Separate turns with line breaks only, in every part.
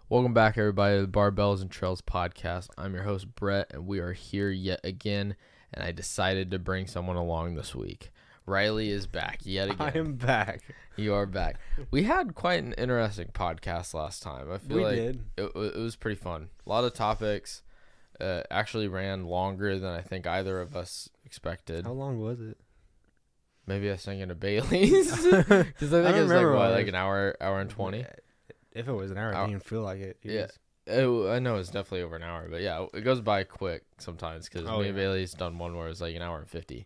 Welcome back, everybody, to the Barbells and Trails podcast. I'm your host, Brett, and we are here yet again, and I decided to bring someone along this week. Riley is back yet again.
I am back.
You are back. We had quite an interesting podcast last time. I feel
We
like
did.
It was pretty fun. A lot of topics. Actually ran longer than I think either of us expected.
How long was it?
Maybe I was thinking of Bailey's. Because I think it was like an hour and 20?
If it was an hour, I didn't even feel like it.
I know it's definitely over an hour, but yeah, it goes by quick sometimes because me and Bailey's done one where it was like an hour and 50.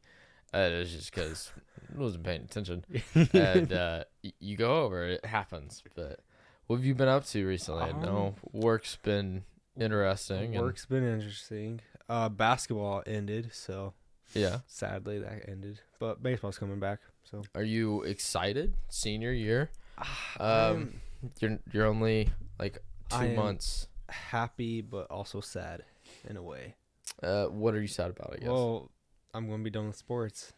It was just because I wasn't paying attention. And you go over, it happens. But what have you been up to recently? I know work's been interesting.
Work's been interesting. Basketball ended, so
yeah,
sadly that ended. But baseball's coming back. So
are you excited? Senior year. You're only like 2 months.
Happy, but also sad in a way.
What are you sad about? I guess.
Well, I'm going to be done with sports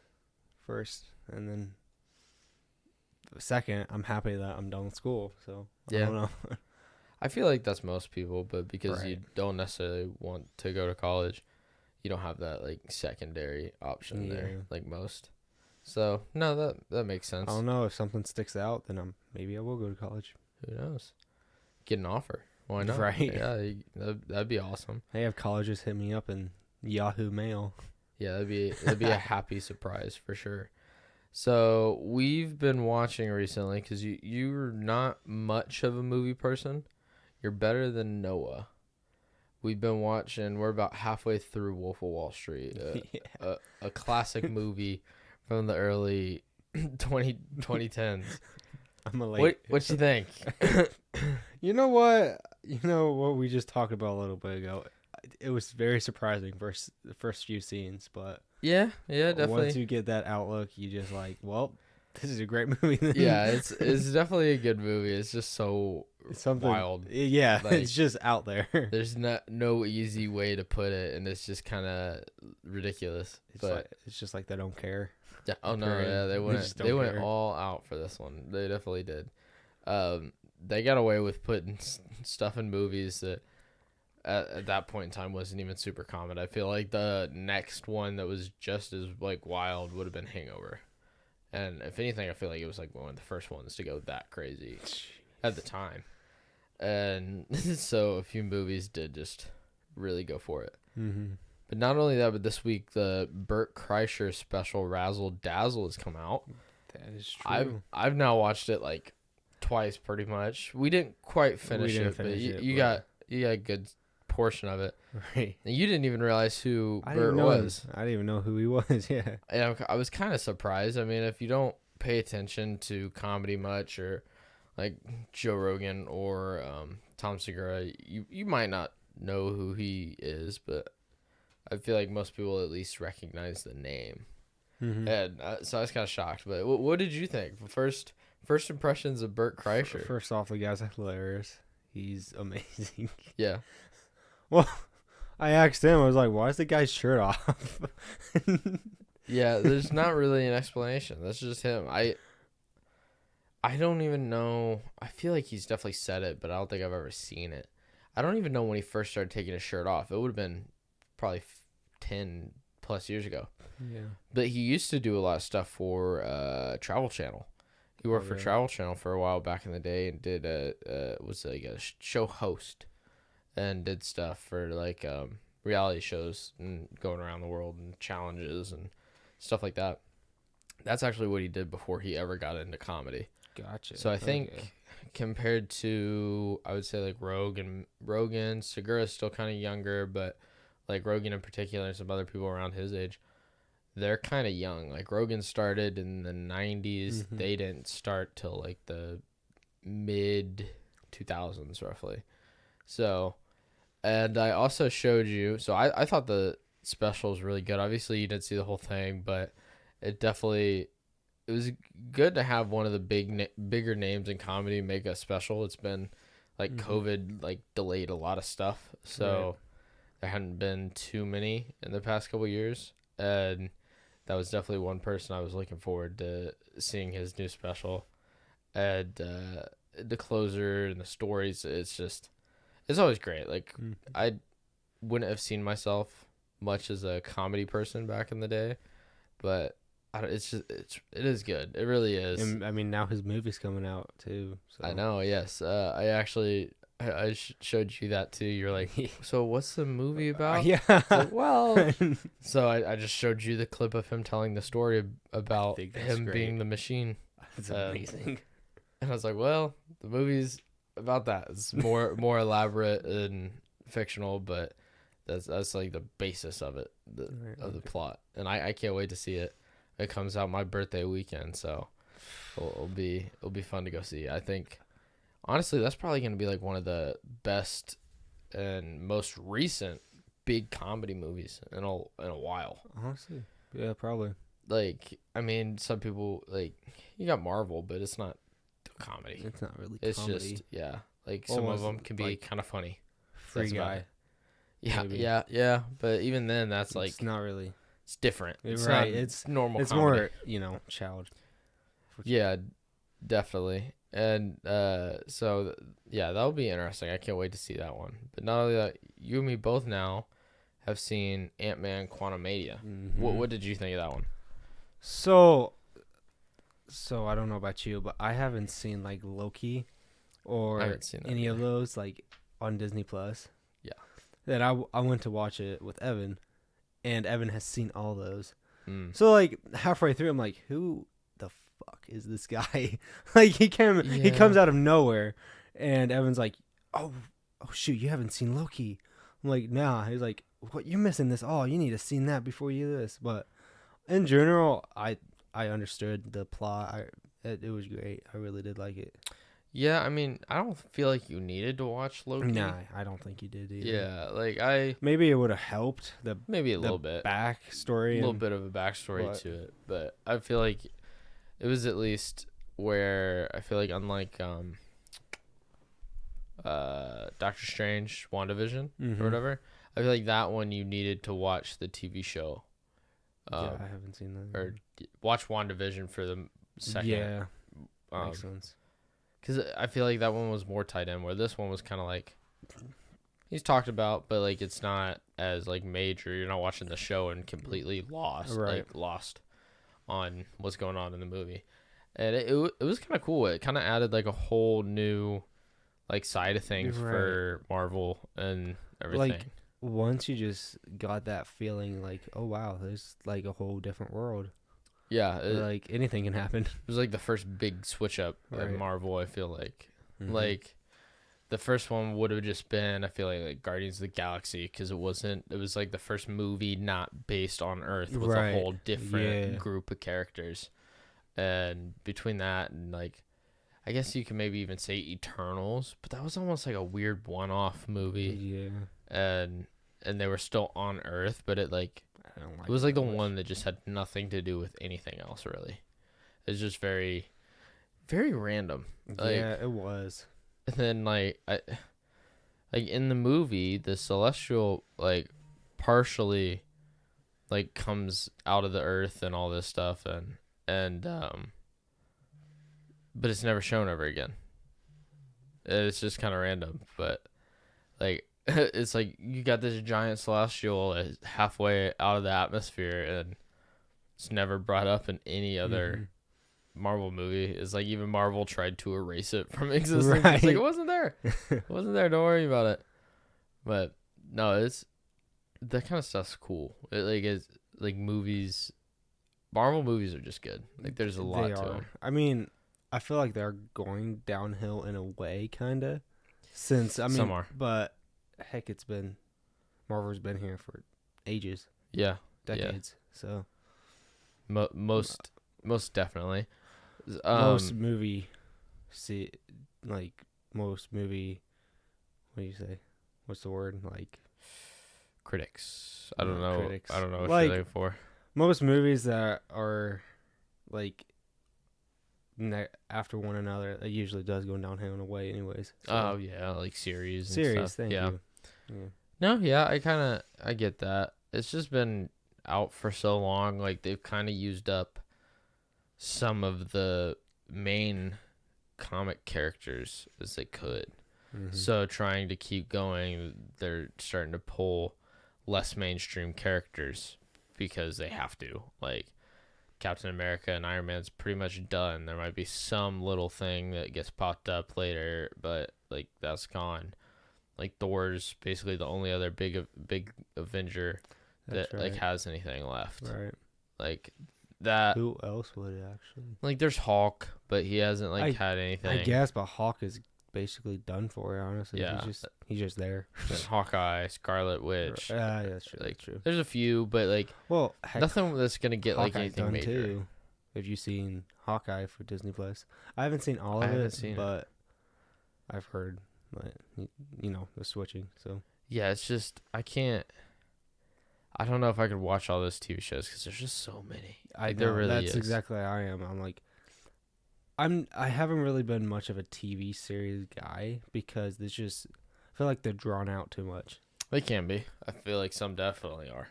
first, and then second, I'm happy that I'm done with school. So I don't know.
I feel like that's most people, but because you
Right.
don't necessarily want to go to college, you don't have that like secondary option there like most. So no, that makes sense.
I don't know if something sticks out, then maybe I will go to college.
Who knows? Get an offer. Why not?
Right.
Yeah, that'd be awesome.
They have colleges hit me up in Yahoo Mail.
Yeah, that'd be a happy surprise for sure. So we've been watching recently because you're not much of a movie person. You're better than Noah. We've been watching. We're about halfway through Wolf of Wall Street, a classic movie from the early 2010s.
I'm a late.
What you think?
You know what? You know what we just talked about a little bit ago. It was very surprising the first few scenes, but
yeah, definitely.
Once you get that outlook, you just like, well, this is a great movie. Then.
Yeah, it's definitely a good movie. It's just so wild.
Yeah,
like,
it's just out there.
There's no easy way to put it, and it's just kind of ridiculous.
It's just like they don't care.
Yeah. Oh no, yeah, they went all out for this one. They definitely did. They got away with putting stuff in movies that at that point in time wasn't even super common. I feel like the next one that was just as like wild would have been Hangover. And if anything, I feel like it was like one of the first ones to go that crazy at the time. And so a few movies did just really go for it.
Mm-hmm.
But not only that, but this week the Burt Kreischer special Razzle Dazzle has come out.
That is true.
I've now watched it like twice pretty much. We didn't quite finish it, but you got a good portion of it.
Right.
And you didn't even realize who Burt was.
I didn't even know who he was. Yeah.
And I was kind of surprised. I mean, if you don't pay attention to comedy much, or like Joe Rogan or Tom Segura, you might not know who he is, but I feel like most people at least recognize the name.
Mm-hmm.
And so I was kind of shocked. But what did you think? First impressions of Burt Kreischer.
First off, the guy's hilarious. He's amazing.
Yeah.
Well, I asked him. I was like, "Why is the guy's shirt off?"
Yeah, there's not really an explanation. That's just him. I don't even know. I feel like he's definitely said it, but I don't think I've ever seen it. I don't even know when he first started taking his shirt off. It would have been probably 10 plus years ago.
Yeah.
But he used to do a lot of stuff for Travel Channel. He worked for Travel Channel for a while back in the day and did was like a show host and did stuff for like reality shows and going around the world and challenges and stuff like that. That's actually what he did before he ever got into comedy.
Gotcha.
So I think compared to, I would say like Rogan, Segura's still kind of younger, but like Rogan in particular and some other people around his age, they're kind of young. Like Rogan started in the 90s. Mm-hmm. They didn't start till like the mid 2000s roughly. So, and I also showed you, so I thought the special was really good. Obviously you didn't see the whole thing, but it was good to have one of the bigger names in comedy make a special. It's been like COVID like delayed a lot of stuff. So there hadn't been too many in the past couple of years. And that was definitely one person I was looking forward to seeing his new special. And the closer and the stories, it's just It's always great. Like
Mm.
I wouldn't have seen myself much as a comedy person back in the day, but it's just it is good. It really is.
And I mean, now his movie's coming out too. So.
I know. Yes. I actually showed you that too. You're like, so what's the movie about?
Yeah.
It's like, well, so I just showed you the clip of him telling the story about
think that's
him
great.
being the machine.
It's amazing.
And I was like, well, the movie's about that. It's more elaborate and fictional, but that's like the basis of it, of the plot. And I can't wait to see it. It comes out my birthday weekend, so it'll be fun to go see. I think honestly that's probably going to be like one of the best and most recent big comedy movies in a while.
Honestly, yeah, probably.
Like, I mean, some people like you got Marvel, but it's not comedy.
It's not really.
It's
comedy.
just like some of
Almost
them can be
like
kind of funny.
Free
That's about
Guy.
it. Yeah,
maybe.
yeah. But even then, that's like
It's not really.
it's different. It's
Right,
not
it's
normal.
It's
comedy.
more, child.
Yeah, definitely. And so yeah, that'll be interesting. I can't wait to see that one. But not only that, you and me both now have seen Antman Quantumania.
Mhm.
What did you think of that one?
So I don't know about you, but I haven't seen like Loki or
I haven't seen that
any of
either.
those like on Disney Plus.
Yeah.
That I went to watch it with Evan, and Evan has seen all those.
Mm.
So like halfway through, I'm like, who the fuck is this guy? Like he
Yeah.
comes out of nowhere, and Evan's like, oh shoot, you haven't seen Loki. I'm like, nah. He's like, what? You're missing this all. You need to seen that before you do this. But in general, I understood the plot. It was great. I really did like it.
Yeah, I mean, I don't feel like you needed to watch Loki.
Nah, I don't think you did either.
Yeah, like
Maybe it would have helped
maybe a
the
little bit.
backstory.
A little bit of a backstory
but-
to it, but I feel like it was at least where I feel like unlike Doctor Strange, WandaVision
Mhm.
or whatever, I feel like that one you needed to watch the TV show.
Yeah, I haven't seen that.
Or watch WandaVision for the second.
Yeah, makes sense.
Because I feel like that one was more tied in, where this one was kind of like he's talked about, but like it's not as like major. You're not watching the show and completely lost,
Right.
like lost on what's going on in the movie. And it was kind of cool. It kind of added like a whole new like side of things
Right.
for Marvel and everything.
Like once you just got that feeling, like, oh wow, there's like a whole different world.
yeah, it
Like anything can happen.
was like the first big switch up
Right.
in Marvel. I feel like.
Mhm.
Like the first one would have just been, I feel like Guardians of the Galaxy, because it was like the first movie not based on Earth with
Right.
a whole different
Yeah.
group of characters. And between that and like, I guess you can maybe even say Eternals, but that was almost like a weird one-off movie.
Yeah,
And they were still on Earth, but it like
I don't like
it was like the
that much.
one that just had nothing to do with anything else really. It's just very, very random. Like,
Yeah, it was.
and then like in the movie, the Celestial like partially like comes out of the earth and all this stuff, and but it's never shown ever again. It's just kind of random, but like it's like you got this giant Celestial halfway out of the atmosphere, and it's never brought up in any other
Mhm.
Marvel movie. Is like even Marvel tried to erase it from existence. It's
Right.
like it wasn't there. It wasn't there. Don't worry about it. But no, it's that kind of stuff's cool. It like is like movies. Marvel movies are just good. Like there's a lot
They
to
are.
them.
I mean, I feel like they're going downhill in a way, kind of. Since I mean,
Some are.
but heck, Marvel's been here for ages,
Yeah,
decades. So
most definitely.
most movie, most movie. What do you say? What's the word? Like
critics. I don't
Not
know.
critics.
I don't know what
Like,
you're looking for.
most movies that are like after one another, it usually does go downhill in a way, anyways. So,
Oh yeah, like series. And
series.
stuff.
Thank
yeah.
you. Yeah.
No, yeah, I get that. It's just been out for so long. Like they've kind of used up some of the main comic characters as they could. So trying to keep going, they're starting to pull less mainstream characters because they have to. Like Captain America and Iron Man's pretty much done. There might be some little thing that gets popped up later, but like that's gone. Like Thor's basically the only other big Avenger that like has anything left.
Right.
Like that.
Who else would it actually?
Like there's Hulk, but he hasn't like had anything.
I guess, but Hulk is basically done for it, honestly.
Yeah.
He's just there.
Hawkeye, Scarlet Witch.
Yeah, that's true.
Like,
that's true.
There's a few, but like nothing that's gonna get
Hawkeye
like anything
done
major.
Too. Have you seen Hawkeye for Disney Plus? I haven't seen all of it, but I've heard, like, the switching. So
yeah, it's just I don't know if I could watch all those TV shows because there's just so many. There really
that's
is.
exactly how I am. I'm like, I haven't really been much of a TV series guy because I feel like they're drawn out too much.
They can be. I feel like some definitely are.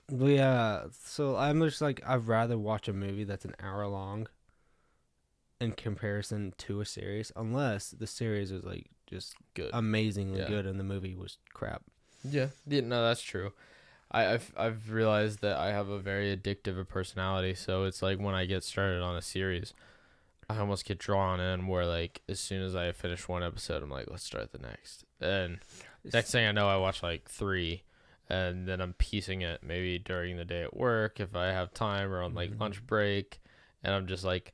But yeah, so I'm just like, I'd rather watch a movie that's an hour long in comparison to a series, unless the series is like just
good,
amazingly good, and the movie was crap.
Yeah, no, that's true. I've realized that I have a very addictive a personality, so it's like when I get started on a series, I almost get drawn in where like as soon as I finish one episode, I'm like, let's start the next. And next thing I know, I watch like 3, and then I'm piecing it maybe during the day at work if I have time or on like lunch break, and I'm just like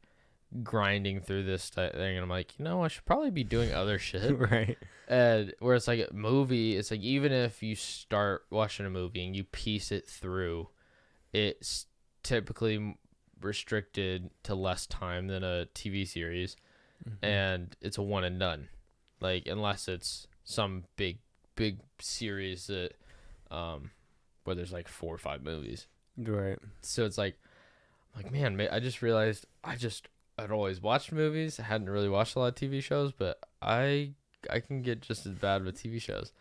grinding through this thing, and I'm like, I should probably be doing other shit.
Right.
And where it's like a movie, it's like even if you start watching a movie and you piece it through, it's typically restricted to less time than a TV series, and it's a one and done. Like unless it's some big series that where there's like 4 or 5 movies.
Right.
So it's like man, I just realized I'd always watched movies. I hadn't really watched a lot of TV shows, but I can get just as bad with TV shows.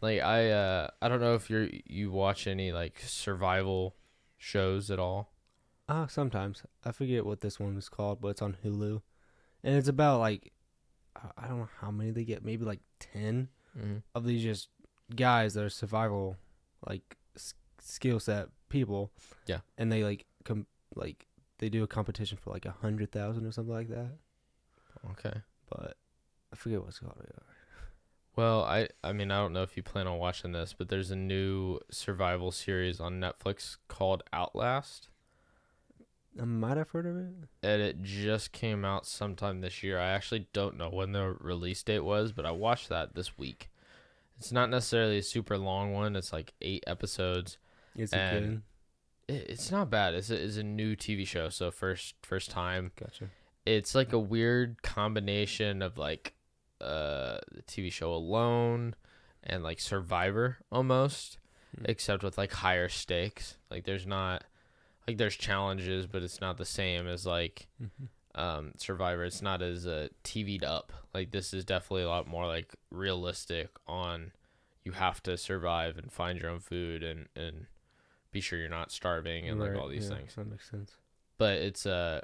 Like I don't know if you watch any like survival shows at all.
Sometimes. I forget what this one was called, but it's on Hulu. And it's about like, I don't know how many they get, maybe like 10 of these just guys that are survival, like skill set people.
Yeah. And
they like, they do a competition for like 100,000 or something like that.
Okay.
But I forget what it's called.
Well, I mean, I don't know if you plan on watching this, but there's a new survival series on Netflix called Outlast.
I might have heard of it.
And it just came out sometime this year. I actually don't know when the release date was, but I watched that this week. It's not necessarily a super long one. It's like 8 episodes.
Is it good?
It's not bad. It's a new TV show, so first time.
Gotcha.
It's like a weird combination of like the TV show Alone and like Survivor almost, except with like higher stakes. Like there's not like there's challenges, but it's not the same as like Survivor. It's not as TV'd up. Like this is definitely a lot more like realistic on you have to survive and find your own food and be sure you're not starving and like all these things.
That makes sense.
But it's a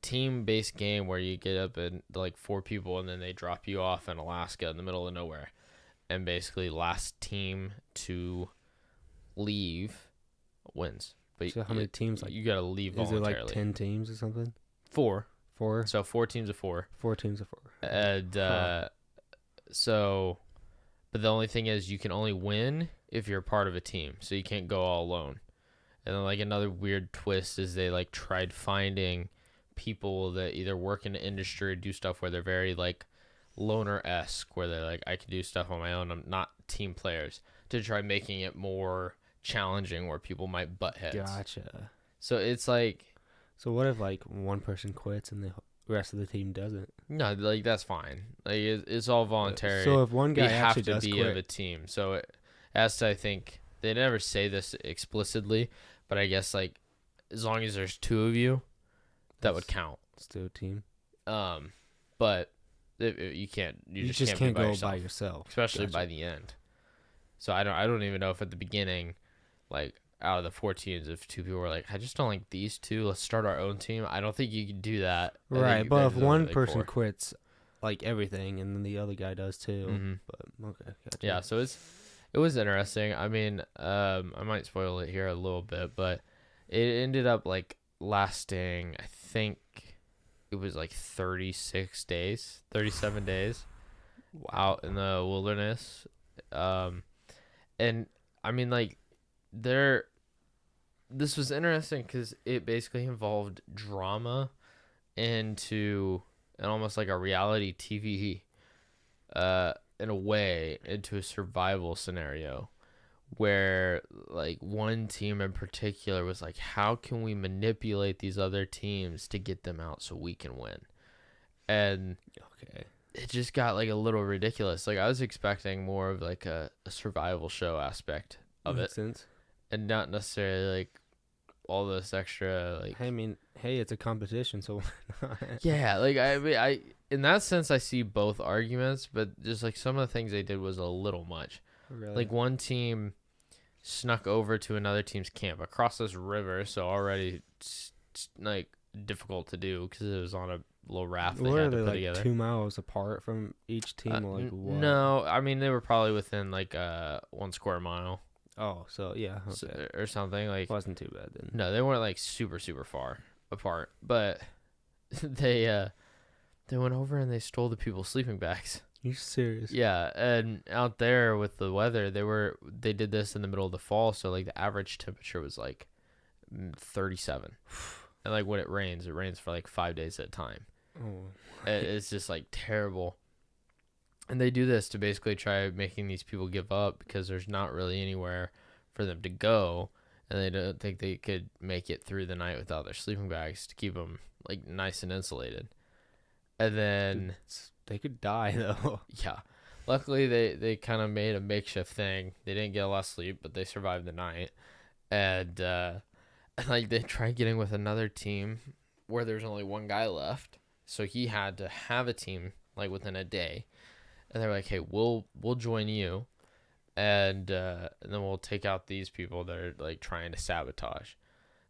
team-based game where you get up and like 4 people and then they drop you off in Alaska in the middle of nowhere, and basically last team to leave wins. But
so how many teams? Like
you gotta leave voluntarily.
Is it like 10 teams or something?
4.
4.
So 4 teams of 4.
4 teams of 4.
And so, but the only thing is you can only win if you're part of a team, so you can't go all alone. And then like another weird twist is they like tried finding people that either work in the industry or do stuff where they're very like loner-esque, where they're like, I can do stuff on my own, I'm not team players, to try making it more challenging where people might butt heads.
Gotcha.
So it's like,
so what if like one person quits and the rest of the team doesn't?
No, like that's fine. Like it's all voluntary.
So if one guy
have
actually
to
does
be
quit,
of a team. So as to, I think they never say this explicitly, but I guess like as long as there's 2 of you, that would count.
Still a team.
But you can't. You just can't
go by yourself,
especially by the end. So I don't even know if at the beginning, like out of the 4 teams, if 2 people were like, I just don't like these 2, let's start our own team. I don't think you can do that.
Right, but if one person quits, like everything, and then the other guy does too.
Mm-hmm.
But okay, gotcha.
Yeah, so it was interesting. I mean, I might spoil it here a little bit, but it ended up like lasting, I think it was like 36 days, 37 days out in the wilderness. And I mean, like, this was interesting because it basically involved drama into and almost like a reality TV, in a way, into a survival scenario where like one team in particular was like, how can we manipulate these other teams to get them out so we can win? And
Okay.
it just got like a little ridiculous. Like I was expecting more of like a survival show aspect of
Makes
it,
sense.
and not necessarily like all this extra like.
I mean, hey, it's a competition, so why not?
Yeah, like I mean, I in that sense I see both arguments, but just like some of the things they did was a little much.
Really?
Like one team snuck over to another team's camp across this river, so already like difficult to do because it was on a little raft they
What
had
are
to
they,
put
like
together.
2 miles apart from each team? Or like what?
No, I mean they were probably within like 1 square mile.
Oh, so yeah, okay.
Or something like.
Wasn't too bad then.
No, they weren't like super far apart, but they went over and they stole the people's sleeping bags.
You serious?
Yeah, and out there with the weather, they did this in the middle of the fall, so like the average temperature was like 37. And like when it rains for like 5 days at a time.
Oh.
It's just like terrible. And they do this to basically try making these people give up because there's not really anywhere for them to go, and they don't think they could make it through the night without their sleeping bags to keep them like nice and insulated. And then
They could die though.
yeah, luckily they kind of made a makeshift thing. They didn't get a lot of sleep, but they survived the night. And like they tried getting with another team where there's only one guy left, so he had to have a team like within a day. And they're like, hey, we'll join you, and then we'll take out these people that are like trying to sabotage.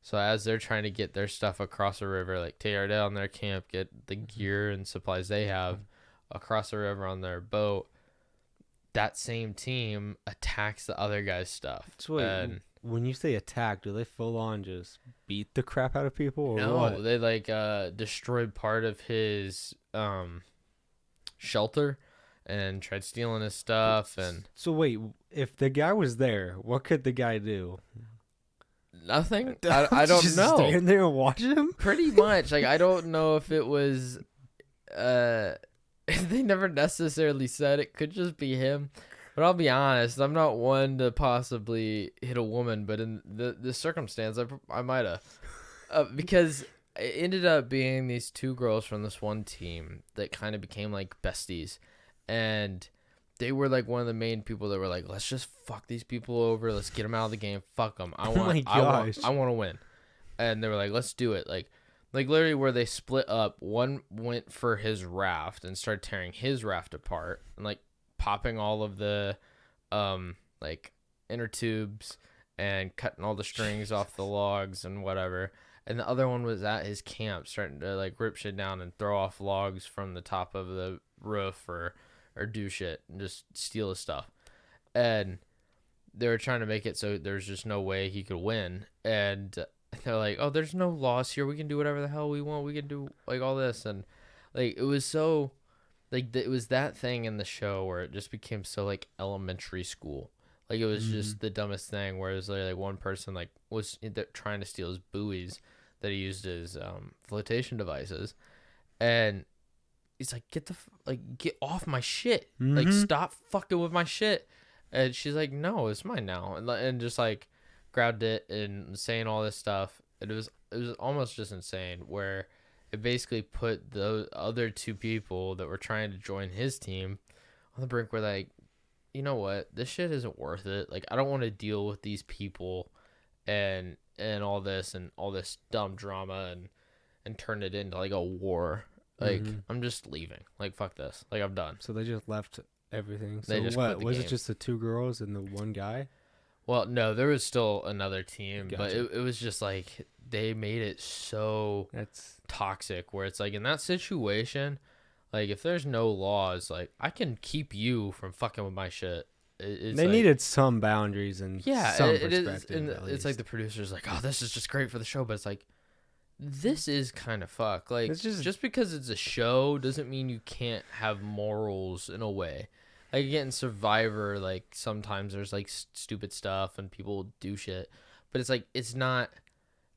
So as they're trying to get their stuff across the river, like tear down their camp, get the gear and supplies they have across the river on their boat, that same team attacks the other guy's stuff.
So wait, when you say attack, do they full on just beat the crap out of people, or
no,
what?
they like destroyed part of his shelter and tried stealing his stuff. And
So wait, if the guy was there, what could the guy do?
nothing. I don't
Just
know.
stand there and watch him?
Pretty much. Like I don't know if it was they never necessarily said it could just be him. But I'll be honest, I'm not one to possibly hit a woman, but in the circumstance I might have. Because it ended up being these two girls from this one team that kind of became like besties, and they were like one of the main people that were like, let's just fuck these people over, let's get them out of the game, fuck them. I want to win. And they were like, let's do it. Like literally where they split up, one went for his raft and started tearing his raft apart and like popping all of the like inner tubes and cutting all the strings off the logs and whatever. And the other one was at his camp starting to like rip shit down and throw off logs from the top of the roof or do shit and just steal his stuff. And they were trying to make it so there's just no way he could win. And they're like, oh, there's no loss here. We can do whatever the hell we want. We can do like all this. And like, it was so like, it was that thing in the show where it just became so like elementary school. Like it was just the dumbest thing where it was like one person like was trying to steal his buoys that he used as flotation devices. And he's like, get off my shit. Like, stop fucking with my shit. And she's like, no, it's mine now. And just like grabbed it and saying all this stuff. It was almost just insane where it basically put the other two people that were trying to join his team on the brink where like, you know what? This shit isn't worth it. Like, I don't want to deal with these people and all this dumb drama and turn it into like a war. Like, I'm just leaving. Like, fuck this. Like, I'm done.
So they just left everything. So
They just
what?
quit the
Was
game.
it just the two girls and the one guy?
Well, no, there was still another team, but
Gotcha.
it was just like they made it so
That's
toxic where it's like in that situation, Like, if there's no laws, like, I can keep you from fucking with my shit. It's
They
like,
needed some boundaries and
yeah,
some
it is.
perspective.
And
at
it's like
least.
the producer's like, oh, this is just great for the show. But it's like, this is kind of fuck. Like,
It's just
because it's a show doesn't mean you can't have morals in a way. Like, again, Survivor, like, sometimes there's, like, stupid stuff and people do shit. But it's like, it's not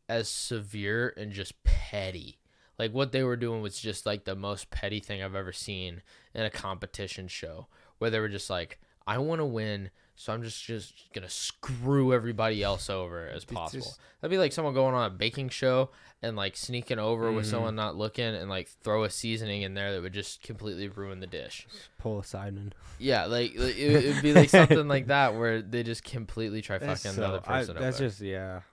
as severe and just petty. Like, what they were doing was just, like, the most petty thing I've ever seen in a competition show. Where they were just like, I want to win, so I'm just going to screw everybody else over as possible. That'd be like someone going on a baking show and, like, sneaking over with someone not looking and, like, throw a seasoning in there that would just completely ruin the dish.
pull a Sideman.
Yeah, like, it'd be like something like that where they just completely try fucking the other person over.
That's just,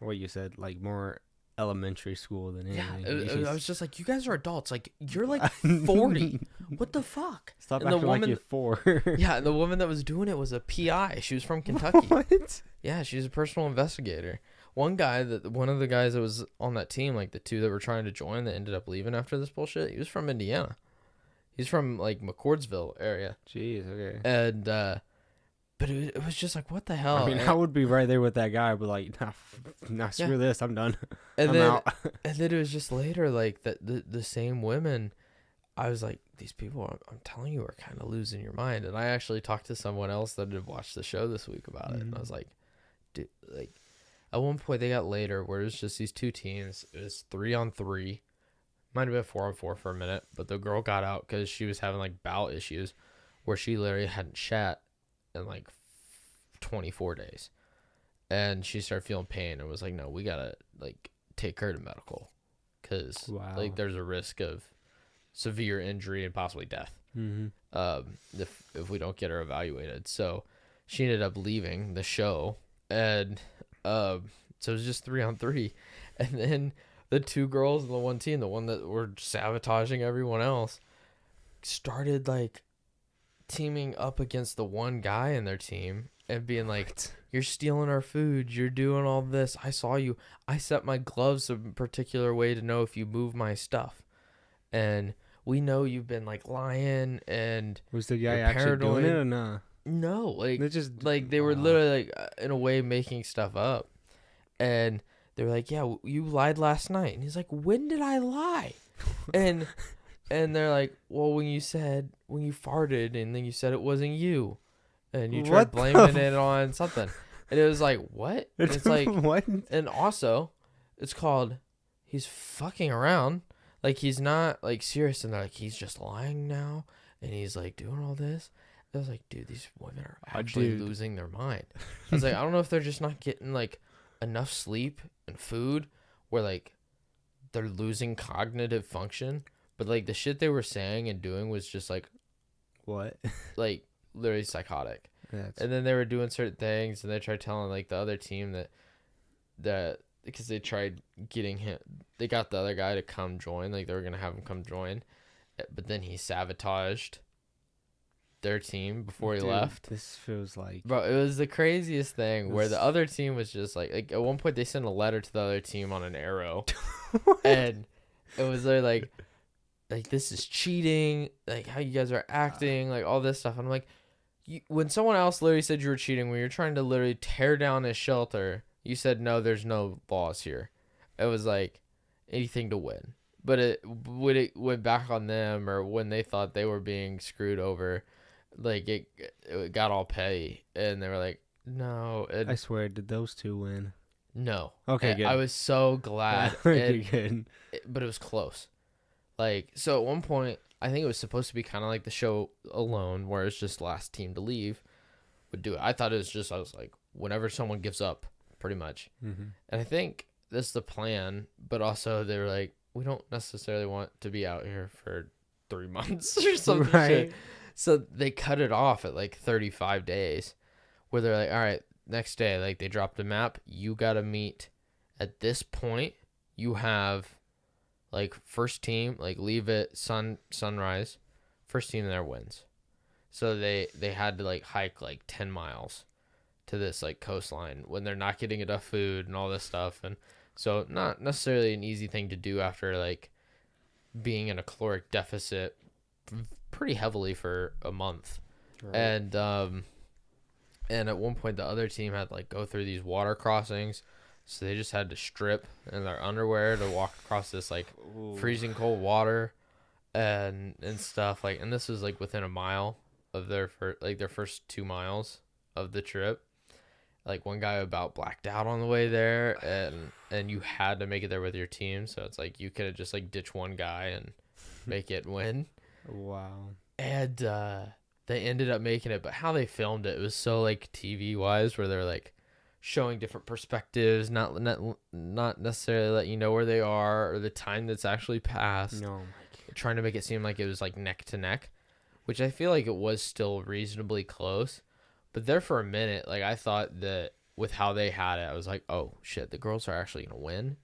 what you said, like, more elementary school than anything.
Yeah, I was just like, you guys are adults. Like, you're like 40. What the fuck?
Stop
and
acting like you're 4.
Yeah, and the woman that was doing it was a PI. She was from Kentucky.
What?
Yeah, she's a personal investigator. One of the guys that was on that team, like the two that were trying to join that ended up leaving after this bullshit, he was from Indiana. He's from, like, McCordsville area.
Jeez, okay.
And, but it was just like, what the hell?
I mean, I would be right there with that guy, but like, nah, screw this, I'm done.
And
I'm
then,
out.
And then it was just later, like, that the same women, I was like, these people, I'm telling you, are kind of losing your mind. And I actually talked to someone else that had watched the show this week about it. And I was like, dude, like, at one point they got later where it was just these two teams. It was 3-on-3. Might have been 4-on-4 for a minute. But the girl got out because she was having, like, bowel issues where she literally hadn't shat in, like, 24 days. And she started feeling pain and was like, no, we got to, like, take her to medical. Because, like, there's a risk of severe injury and possibly death if we don't get her evaluated. So she ended up leaving the show, and so it was just 3-on-3. And then the two girls in the one team, the one that were sabotaging everyone else, started, like, teaming up against the one guy in their team and being like, you're stealing our food, you're doing all this, I saw you, I set my gloves a particular way to know if you move my stuff, and we know you've been, like, lying, and
was the guy actually doing it or not?
No, like,
they just,
like, they were literally, like, in a way making stuff up. And they were like, yeah, you lied last night. And he's like, when did I lie? and they're like, well, when you farted and then you said it wasn't you, and you tried blaming it on something. And it was like, what? And it's like,
what? And
also, it's called, he's fucking around. Like, he's not, like, serious, and they're like, he's just lying now, and he's, like, doing all this. I was like, dude, these women are actually losing their mind. I was like, I don't know if they're just not getting, like, enough sleep and food where, like, they're losing cognitive function, but, like, the shit they were saying and doing was just, like,
what?
Like, literally psychotic. And then they were doing certain things, and they tried telling, like, the other team that because they tried getting him, they got the other guy to come join, like, they were gonna have him come join, but then he sabotaged their team before he left.
This feels like,
bro, it was the craziest thing where the other team was just like at one point they sent a letter to the other team on an arrow. And it was like this is cheating, like how you guys are acting, like all this stuff. And I'm like, when someone else literally said you were cheating, when you're trying to literally tear down a shelter, you said, no, there's no laws here. It was like anything to win. But when it went back on them, or when they thought they were being screwed over, like it got all petty, and they were like, no.
I swear, did those two win?
No.
Okay, good.
I was so glad.
Good.
But it was close. Like, so at one point, I think it was supposed to be kind of like the show Alone, where it's just last team to leave would do it. I thought it was just, I was like, whenever someone gives up, pretty much. And I think this is the plan, but also they were like, we don't necessarily want to be out here for 3 months or something. Right. So they cut it off at like 35 days, where they're like, all right, next day, like they dropped a map. You got to meet at this point. You have like first team, like leave at sunrise. First team there wins. So they had to like hike like 10 miles to this like coastline when they're not getting enough food and all this stuff. And so not necessarily an easy thing to do after like being in a caloric deficit pretty heavily for a month.
Right.
And at one point the other team had like go through these water crossings, so they just had to strip in their underwear to walk across this like freezing cold water and stuff like. And this was like within a mile of their first 2 miles of the trip. Like one guy about blacked out on the way there, and you had to make it there with your team, so it's like you could have just like ditch one guy and make it win.
Wow.
And they ended up making it, but how they filmed it was so like TV wise, where they're like showing different perspectives, not necessarily let you know where they are or the time that's actually passed.
No.
Trying to make it seem like it was like neck to neck, which I feel like it was still reasonably close. But there for a minute, like I thought that with how they had it, I was like, oh shit, the girls are actually gonna win.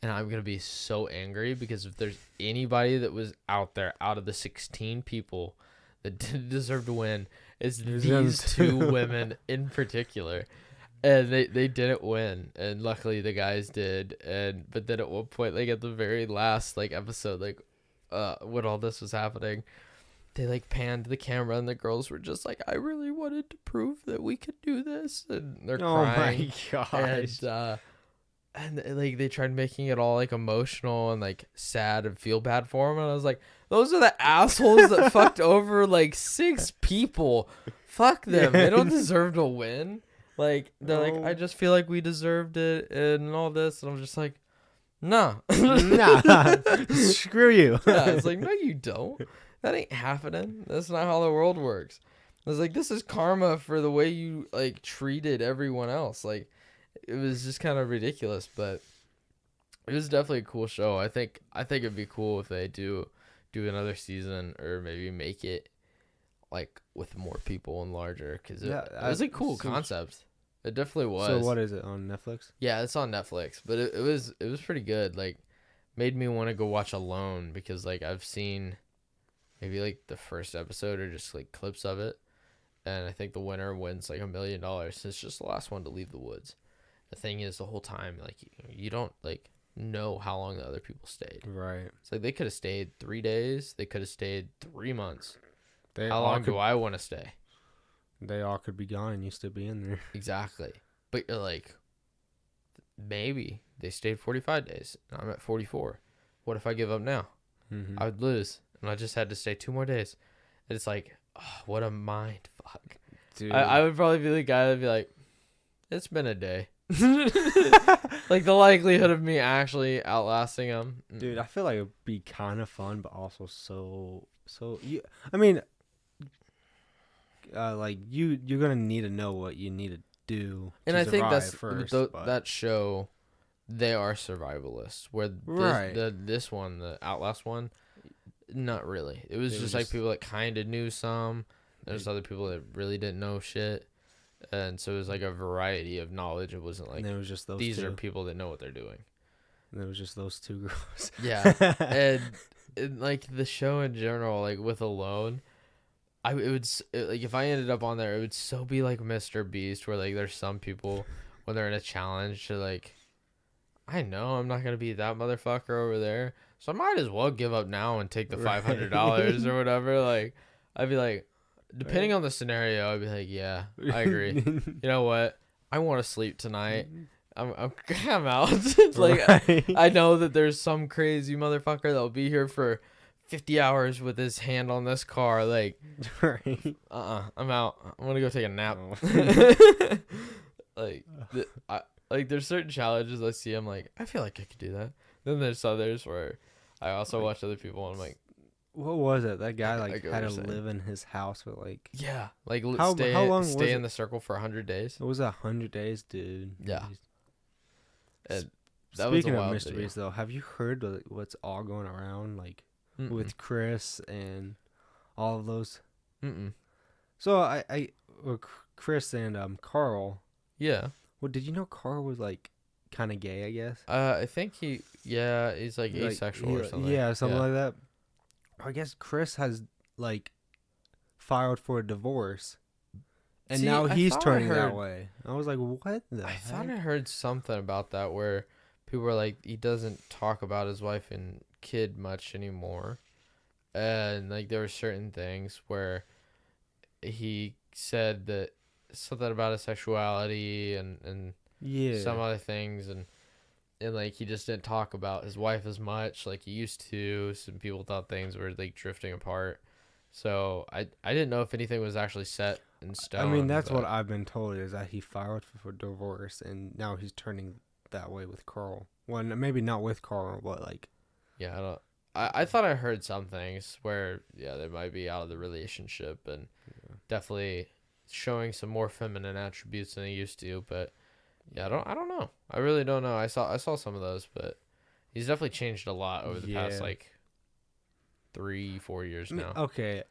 And I'm going to be so angry, because if there's anybody that was out there out of the 16 people that didn't deserve to win, it's these two women in particular. And they didn't win. And luckily the guys did. But then at one point, like at the very last like episode, like when all this was happening, they like panned the camera and the girls were just like, I really wanted to prove that we could do this. And they're crying.
Oh my gosh.
And like they tried making it all like emotional and like sad and feel bad for them, and I was like, those are the assholes that fucked over like 6 people. Fuck them. They don't deserve to win. Like they're like, I just feel like we deserved it and all this, and I'm just like, nah.
Screw you.
Yeah, it's like, no you don't. That ain't happening. That's not how the world works. I was like, this is karma for the way you like treated everyone else. Like it was just kind of ridiculous, but it was definitely a cool show. I think it'd be cool if they do another season, or maybe make it like with more people and larger, because it was a cool concept. It definitely was.
So what is it, on Netflix?
Yeah, it's on Netflix, but it was pretty good. Like made me want to go watch Alone, because like I've seen maybe like the first episode or just like clips of it, and I think the winner wins like $1 million. It's just the last one to leave the woods. The thing is, the whole time, like you don't like know how long the other people stayed.
Right.
It's like they could have stayed 3 days. They could have stayed 3 months.
How
long do I want to stay?
They all could be gone and you still be in there.
Exactly. But you're like, maybe they stayed 45 days and I'm at 44. What if I give up now?
Mm-hmm.
I would lose, and I just had to stay 2 more days. And it's like, oh, what a mind fuck. Dude. I would probably be the guy that'd be like, it's been a day. Like the likelihood of me actually outlasting him.
Dude, I feel like it'd be kind of fun, but also so you. I mean, like you're gonna need to know what you need to do.
And I think that's
first,
that show. They are survivalists. Where the Outlast one, not really. It was just like people that kind of knew some. There's other people that really didn't know shit. And so it was like a variety of knowledge. It wasn't like,
it was just those
these
two.
are people that know what they're doing.
And it was just those 2 girls.
Yeah. and like the show in general, like with Alone, if I ended up on there, it would so be like Mr. Beast, where like there's some people when they're in a challenge to like, I know I'm not going to be that motherfucker over there, so I might as well give up now and take the $500 or whatever. Like, I'd be like, depending on the scenario, I'd be like, yeah, I agree. You know what? I want to sleep tonight. I'm out. Like, I know that there's some crazy motherfucker that'll be here for 50 hours with his hand on this car. Like, I'm out. I'm gonna go take a nap. Like, there's certain challenges I see. I'm like, I feel like I could do that. Then there's others where I also watch other people and I'm like,
what was it? That guy had to live in his house for like
how long stay in the circle for 100 days.
It was 100 days, dude.
Yeah. And
speaking of mysteries, though, have you heard what's all going around like with Chris and all of those? So Chris and Carl.
Yeah.
Well, did you know Carl was like kind of gay? I guess.
I think he's like asexual or something.
Yeah, something like that. I guess Chris has like filed for a divorce, and now he's turning that way. I was like, what the heck?
Thought I heard something about that where people were like, he doesn't talk about his wife and kid much anymore, and like there were certain things where he said that something about his sexuality and
Yeah.
some other things, and like he just didn't talk about his wife as much like he used to. Some people thought things were like drifting apart, so I didn't know if anything was actually set in
I mean,
stone.
that's what
But
I've been told is that he filed for divorce, and now he's turning that way with Carl. Well, maybe not with Carl, but like,
yeah, I thought I heard some things where yeah they might be out of the relationship and definitely showing some more feminine attributes than he used to. But yeah, I don't know. I really don't know. I saw some of those, but he's definitely changed a lot over the past
yeah.
like 3-4 years
I mean,
now.
okay,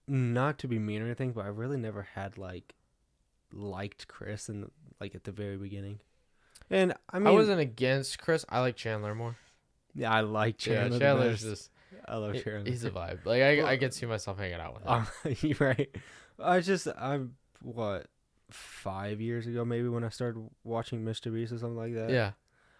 not to be mean or anything, but I really never had like liked Chris in like at the very beginning. And I
I
mean,
wasn't against Chris. I like Chandler more.
yeah, I like Chandler
Yeah,
the
Chandler's
best.
just
I love Chandler.
he's a vibe. Like I could see myself hanging out with him.
You're right. I'm what 5 years ago maybe when I started watching Mr. Beast or something like that.
Yeah.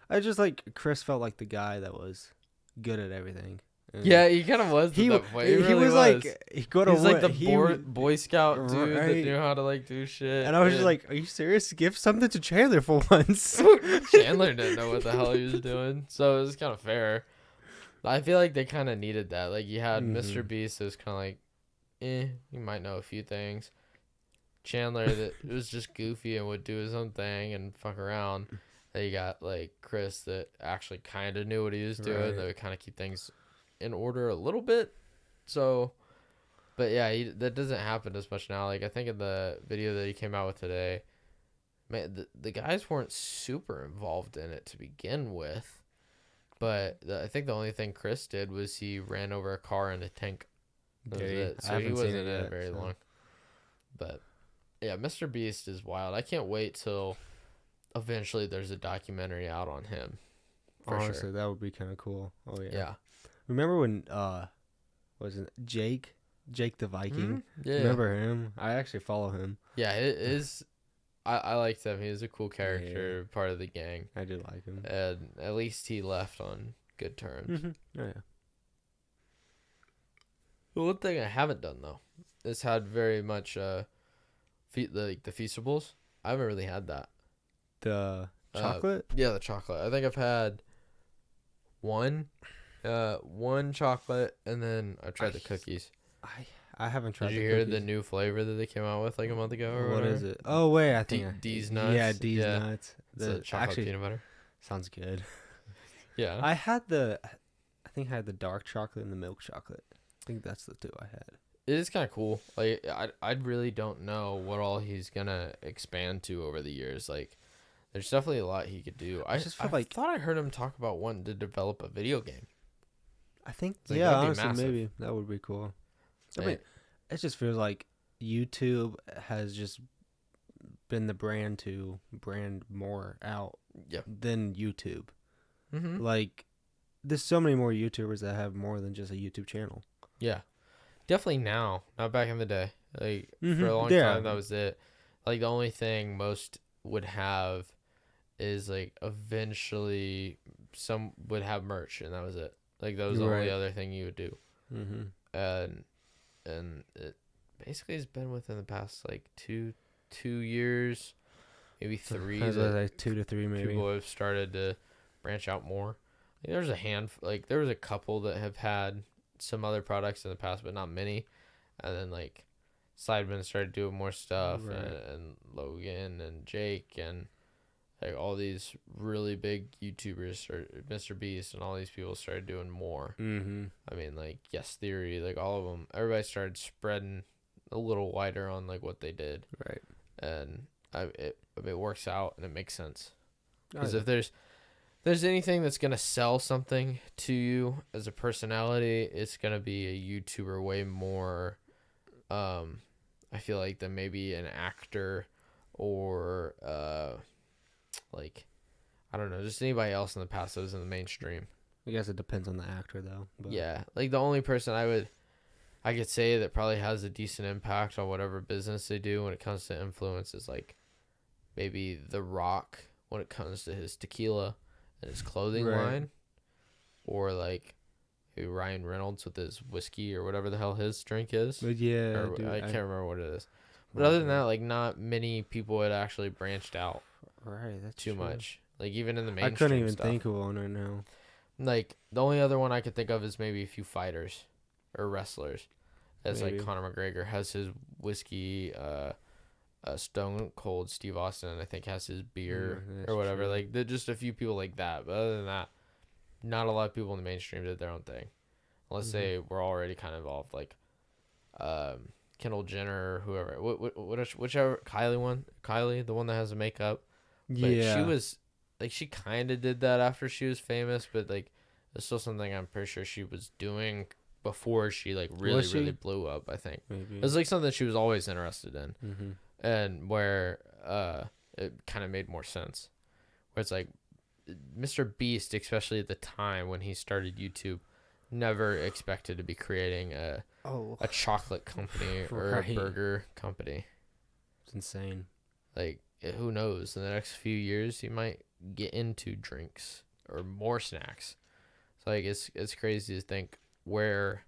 I just like Chris felt like the guy that was good at everything. And
Yeah, he kind of was
he
at that point. He really
was like he go to
He's like the
he,
Boy Scout dude that
right.
knew how to like do shit.
and I was just like, are you serious? Give something to Chandler for once.
Chandler didn't know what the hell he was doing, so it was kind of fair. I feel like they kind of needed that. Like you had Mr. Beast, that was kind of like, you might know a few things. Chandler that was just goofy and would do his own thing and fuck around. Then you got like Chris that actually kind of knew what he was doing.
Right.
That would kind of keep things in order a little bit. So, but yeah, that doesn't happen as much now. Like I think in the video that he came out with today, man, the guys weren't super involved in it to begin with. But I think the only thing Chris did was he ran over a car in a tank. That was it. So he wasn't in it very long. But yeah, Mr. Beast is wild. I can't wait till eventually there's a documentary out on him.
Honestly,
Sure.
that would be kind of cool. Oh yeah.
Yeah.
Remember when was it Jake the Viking?
Yeah.
Remember him? I actually follow him.
Yeah, it is. I liked him. He was a cool character, part of the gang.
I did like him.
And at least he left on good terms.
Oh yeah.
The one thing I haven't done though is had very much the Feastables. I haven't really had that.
The chocolate?
Yeah, the chocolate. I think I've had one chocolate, and then I tried the cookies.
I haven't tried.
Did you hear the new flavor that they came out with like a month ago? Or
What
whatever?
is it? Oh wait, I think
D's nuts.
Yeah, D's nuts.
It's a chocolate peanut butter.
Sounds good.
Yeah.
I think I had the dark chocolate and the milk chocolate. I think that's the two I had.
It is kind of cool. Like I really don't know what all he's gonna expand to over the years. Like, there's definitely a lot he could do. I thought I heard him talk about wanting to develop a video game.
I think
Like,
yeah,
that'd be
honestly,
massive.
maybe that would be cool. I mean, it just feels like YouTube has just been the brand to brand more out than YouTube.
Mm-hmm.
Like, there's so many more YouTubers that have more than just a YouTube channel.
Yeah, definitely now. Not back in the day. Like for a long time, that was it. Like the only thing most would have is like eventually some would have merch, and that was it. Like that was the only other thing you would do. And it basically has been within the past like two years, maybe three.
Like 2 to 3 maybe.
People have started to branch out more. Like, there's there was a couple that have had some other products in the past, but not many. And then like Sidemen started doing more stuff, and Logan and Jake and like all these really big YouTubers, or Mr. Beast and all these people started doing more. I mean, like Yes Theory, like all of them. Everybody started spreading a little wider on like what they did.
Right.
And it works out and it makes sense. Because if there's anything that's gonna sell something to you as a personality, it's gonna be a YouTuber way more. I feel like than maybe an actor or like I don't know, just anybody else in the past that was in the mainstream.
I guess it depends on the actor though. But.
Yeah, like the only person I could say that probably has a decent impact on whatever business they do when it comes to influence is like maybe The Rock when it comes to his tequila and his clothing line, or like Ryan Reynolds with his whiskey or whatever the hell his drink is.
But yeah,
Or
dude,
I can't remember what it is. But other than that, like not many people had actually branched out
right, that's
too
true.
much. Like even in the
I
mainstream
couldn't even
stuff.
think of one right now.
Like the only other one I could think of is maybe a few fighters or wrestlers. As
Maybe.
like Conor McGregor has his whiskey, Stone Cold Steve Austin I think has his beer
That's
or whatever.
true.
Like there's just a few people like that. But other than that, not a lot of people in the mainstream did their own thing. Unless they were already kind of involved, like Kendall Jenner or whoever. Whichever Kylie, the one that has the makeup. But
Yeah,
she was like she kind of did that after she was famous, but like it's still something I'm pretty sure she was doing before she like really really blew up. I think
maybe.
it was like something she was always interested in,
Mm-hmm.
and where it kind of made more sense. Where it's like Mr. Beast, especially at the time when he started YouTube, never expected to be creating a chocolate company or a burger company.
It's insane.
Like, who knows? In the next few years, he might get into drinks or more snacks. So, like, it's crazy to think where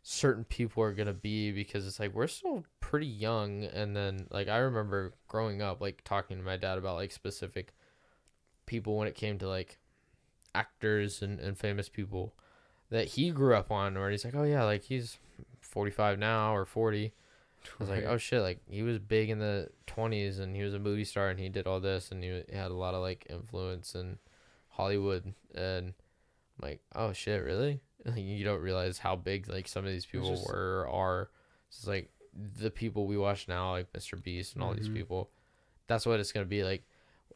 certain people are gonna be, because it's like we're still pretty young. And then, like, I remember growing up, like, talking to my dad about like specific people when it came to like actors and famous people that he grew up on, where he's like, oh yeah, like he's 45 now or 40. I was like, oh shit, like he was big in the 20s and he was a movie star and he did all this and he had a lot of like influence in Hollywood. And I'm like, oh shit, really? Like, you don't realize how big like some of these people were or are. It's like the people we watch now, like Mr. Beast and all these people. That's what it's gonna be like.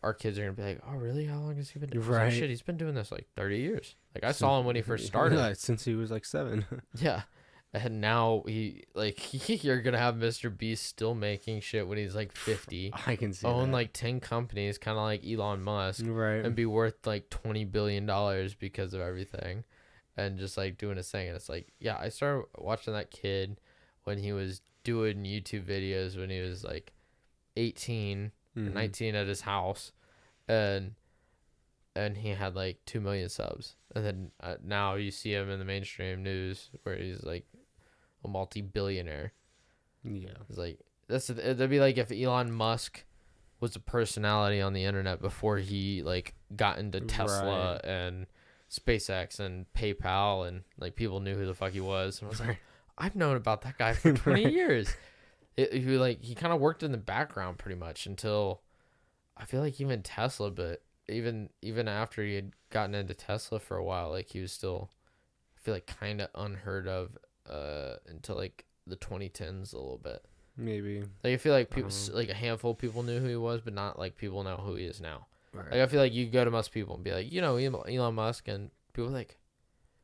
Our kids are gonna be like, oh really? How long has he been doing?
Right.
Like, shit, he's been doing this like 30 years. Like I saw him when he first started.
Yeah, since he was like 7.
Yeah. And now you're gonna have Mr. Beast still making shit when he's like 50.
I can see
Own
that.
like 10 companies, kind of like Elon Musk,
Right.
and be worth like $20 billion because of everything, and just like doing his thing. And it's like, yeah, I started watching that kid when he was doing YouTube videos when he was like 18, 19 at his house, and he had like 2 million subs. And then now you see him in the mainstream news where he's like a multi-billionaire.
Yeah.
It's like that'd be like if Elon Musk was a personality on the internet before he like got into Tesla and SpaceX and PayPal, and like people knew who the fuck he was. And I was like, I've known about that guy for 20 years. He kind of worked in the background pretty much until I feel like even Tesla, but even after he had gotten into Tesla for a while, like he was still, I feel like, kind of unheard of until like the 2010s a little bit.
Maybe.
Like I feel like people, like a handful of people knew who he was, but not like people know who he is now.
Right.
Like I feel like you go to most people and be like, you know, Elon Musk, and people are like,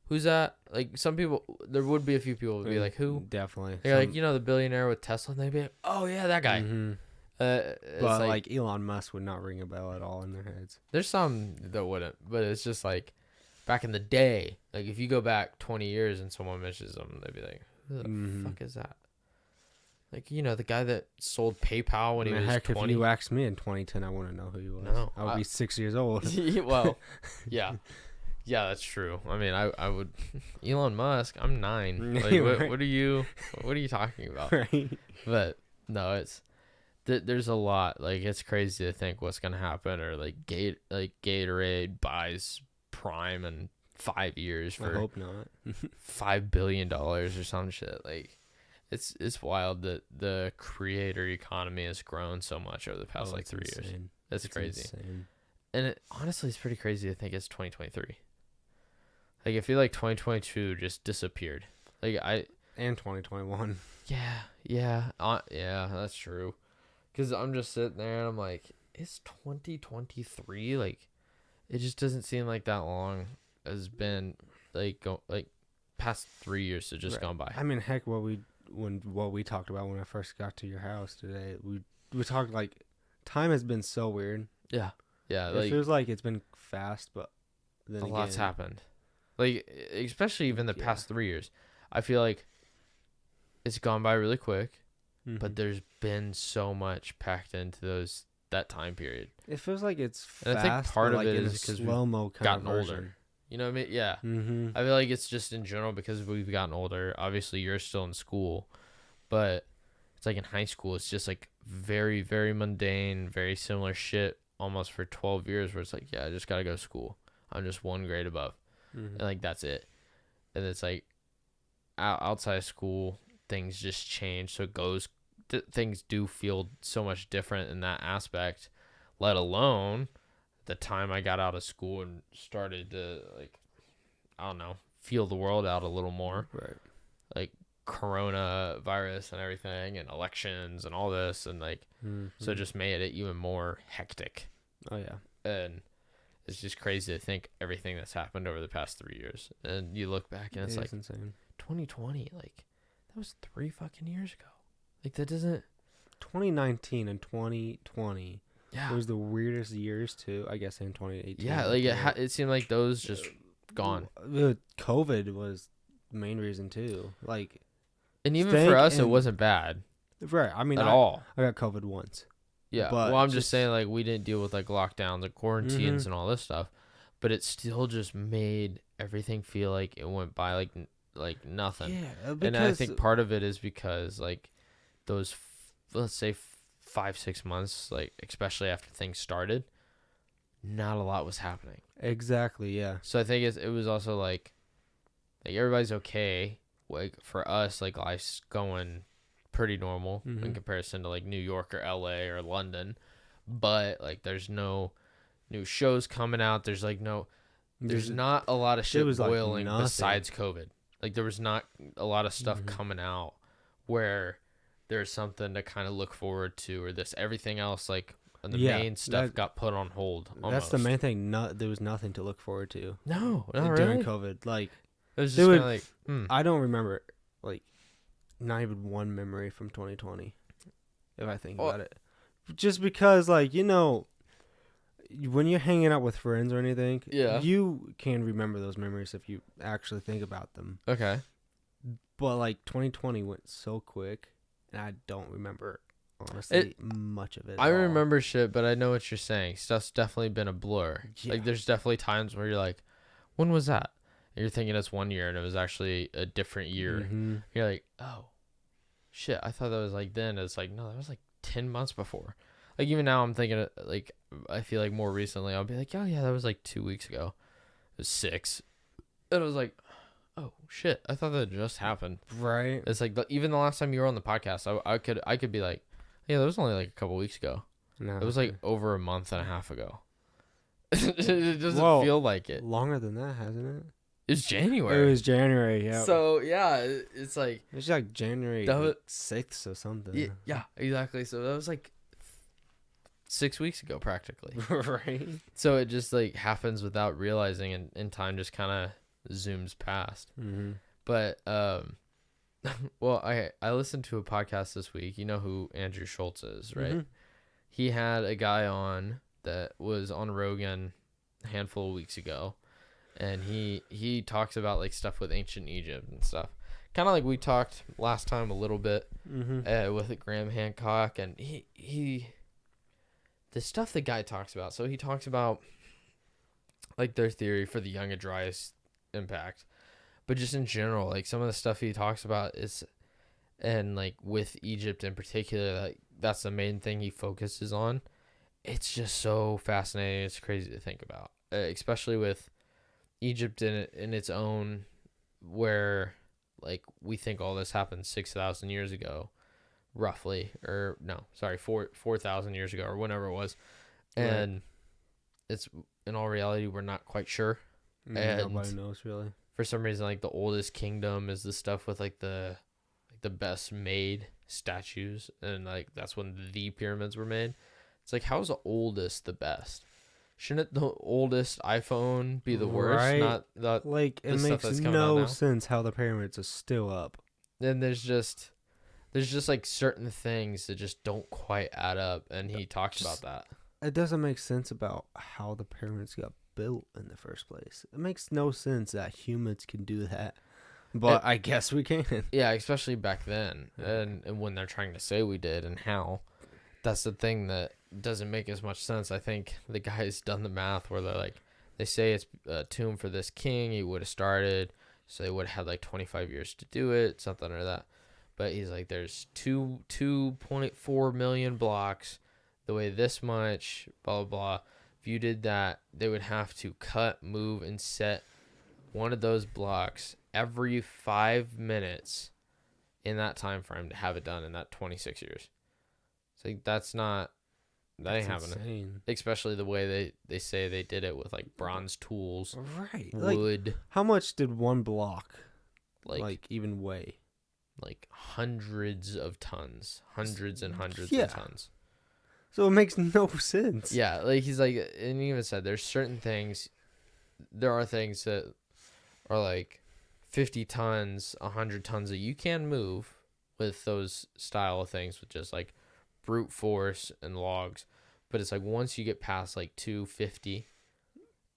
who's that? Like some people, there would be a few people would be like, who?
Definitely.
They're like, you know, the billionaire with Tesla, and they'd be like, oh yeah, that guy.
But like Elon Musk would not ring a bell at all in their heads.
There's some that wouldn't, but it's just like back in the day, like if you go back 20 years and someone mentions them, they'd be like, who the fuck is that? Like, you know, the guy that sold PayPal when he was 20.
If you asked me in 2010, I wouldn't know who he was.
No,
I would be 6 years old.
Well, yeah. Yeah, that's true. I mean, I would. Elon Musk, I'm 9. Like, what are you talking about?
Right.
But no, there's a lot. Like, it's crazy to think what's gonna happen, or like Gatorade buys Prime in 5 years for
I hope not.
$5 billion or some shit. Like, it's wild that the creator economy has grown so much over the past 3 years. It's crazy.
Insane.
And it honestly, it's pretty crazy to think it's 2023. Like, I feel like 2022 just disappeared. Like
And 2021.
Yeah, that's true. Because I'm just sitting there and I'm like, it's 2023. Like, it just doesn't seem like that long has been like past 3 years have just gone by.
I mean, heck, what we talked about when I first got to your house today, we talked like time has been so weird.
Yeah.
It feels like it's been fast, but then
a lot's happened. Like, especially even the past 3 years. I feel like it's gone by really quick, but there's been so much packed into that time period.
It feels like it's fast.
And I think part of
like
it
in
is
a
because
slow-mo
we've
kind
gotten
of version.
older. You know what I mean? Yeah.
Mm-hmm.
I feel like it's just in general because we've gotten older. Obviously, you're still in school, but it's like in high school, it's just like very, very mundane, very similar shit almost for 12 years where it's like, yeah, I just got to go to school. I'm just one grade above.
Mm-hmm.
And like, that's it. And it's like outside of school, things just change. So things do feel so much different in that aspect, let alone the time I got out of school and started to, like, I don't know, feel the world out a little more.
Right.
Like coronavirus and everything and elections and all this. And like, so it just made it even more hectic.
Oh, yeah.
And it's just crazy to think everything that's happened over the past 3 years. And you look back and it's like
insane.
2020, like that was 3 fucking years ago. Like that doesn't.
2019 and 2020.
Yeah.
It was the weirdest years too. I guess in 2018.
Yeah, like it seemed like those just gone.
COVID was the main reason too. Like,
and even for us, it wasn't bad.
Right. I mean,
at all.
I got COVID once.
Yeah.
But
well, I'm just saying, like, we didn't deal with like lockdowns and quarantines and all this stuff, but it still just made everything feel like it went by like nothing.
Yeah.
And I think part of it is because like those, let's say 5-6 months, like especially after things started, not a lot was happening.
Exactly. Yeah.
So I think it was also like everybody's okay. Like for us, like life's going pretty normal in comparison to like New York or LA or London, but like there's no new shows coming out. There's like there's not a lot of shit boiling besides COVID. Like there was not a lot of stuff coming out where there's something to kind of look forward to, or this everything else like the main stuff got put on hold. Almost.
That's the main thing. There was nothing to look forward to.
No, not
during
really.
COVID. Like
it was just like
I don't remember like not even one memory from 2020 if I think about it. Just because like, you know, when you're hanging out with friends or anything, you can remember those memories if you actually think about them.
Okay.
But like 2020 went so quick and I don't remember honestly much of it.
I remember shit, but I know what you're saying. Stuff's definitely been a blur.
Yeah.
Like there's definitely times where you're like, when was that? And you're thinking it's 1 year and it was actually a different year. You're like, oh shit, I thought that was like then. It's like, no, that was like 10 months before. Like even now I'm thinking like, I feel like more recently I'll be like, oh yeah, that was like 2 weeks ago. It was 6. And I was like, oh shit, I thought that just happened.
Right.
It's like even the last time you were on the podcast, I could be like, yeah, that was only like a couple weeks ago.
No,
it was like over a month and a half ago. It doesn't feel like it.
Longer than that, hasn't it?
It's January.
It was January, yeah.
So yeah, it's like
it's like January 6th or something.
Yeah, exactly. So that was like 6 weeks ago, practically.
Right.
So it just like happens without realizing, and time just kind of zooms past. But well, I listened to a podcast this week. You know who Andrew Schultz is, right? He had a guy on that was on Rogan a handful of weeks ago. And he talks about like stuff with ancient Egypt and stuff, kind of like we talked last time a little bit with Graham Hancock, and he the stuff the guy talks about. So he talks about like their theory for the Young Dryas impact, but just in general, like some of the stuff he talks about is, and like with Egypt in particular, like that's the main thing he focuses on. It's just so fascinating. It's crazy to think about, especially with Egypt in its own, where like we think all this happened 6,000 years ago, roughly, or no, sorry, 4,000 years ago or whenever it was, and it's in all reality we're not quite sure, and
nobody knows really.
For some reason, like the oldest kingdom is the stuff with like the best made statues, and like that's when the pyramids were made. It's like, how's the oldest the best? Shouldn't the oldest iPhone be the worst?
Right.
Not the
like it makes no sense how the pyramids are still up.
And there's just like certain things that just don't quite add up, and he talks about that.
It doesn't make sense about how the pyramids got built in the first place. It makes no sense that humans can do that, but I guess we can.
Yeah, especially back then, and when they're trying to say we did, and how. That's the thing that doesn't make as much sense. I think the guy's done the math where they're like, they say it's a tomb for this king. He would have started, so they would have had like 25 years to do it, something or that. But he's like, there's 2.4 million blocks, the way this much, blah, blah, blah. If you did that, they would have to cut, move, and set one of those blocks every 5 minutes in that time frame to have it done in that 26 years. So that ain't happening.
Insane.
Especially the way they say they did it with like bronze tools,
Right.
wood.
Like, how much did one block
Like
even weigh?
Like hundreds of tons, hundreds and hundreds
Yeah.
of tons.
So it makes no sense.
Yeah, like he's like, and he even said there are things that are like 50 tons, 100 tons that you can move with those style of things with just like brute force and logs. But it's like once you get past like 250,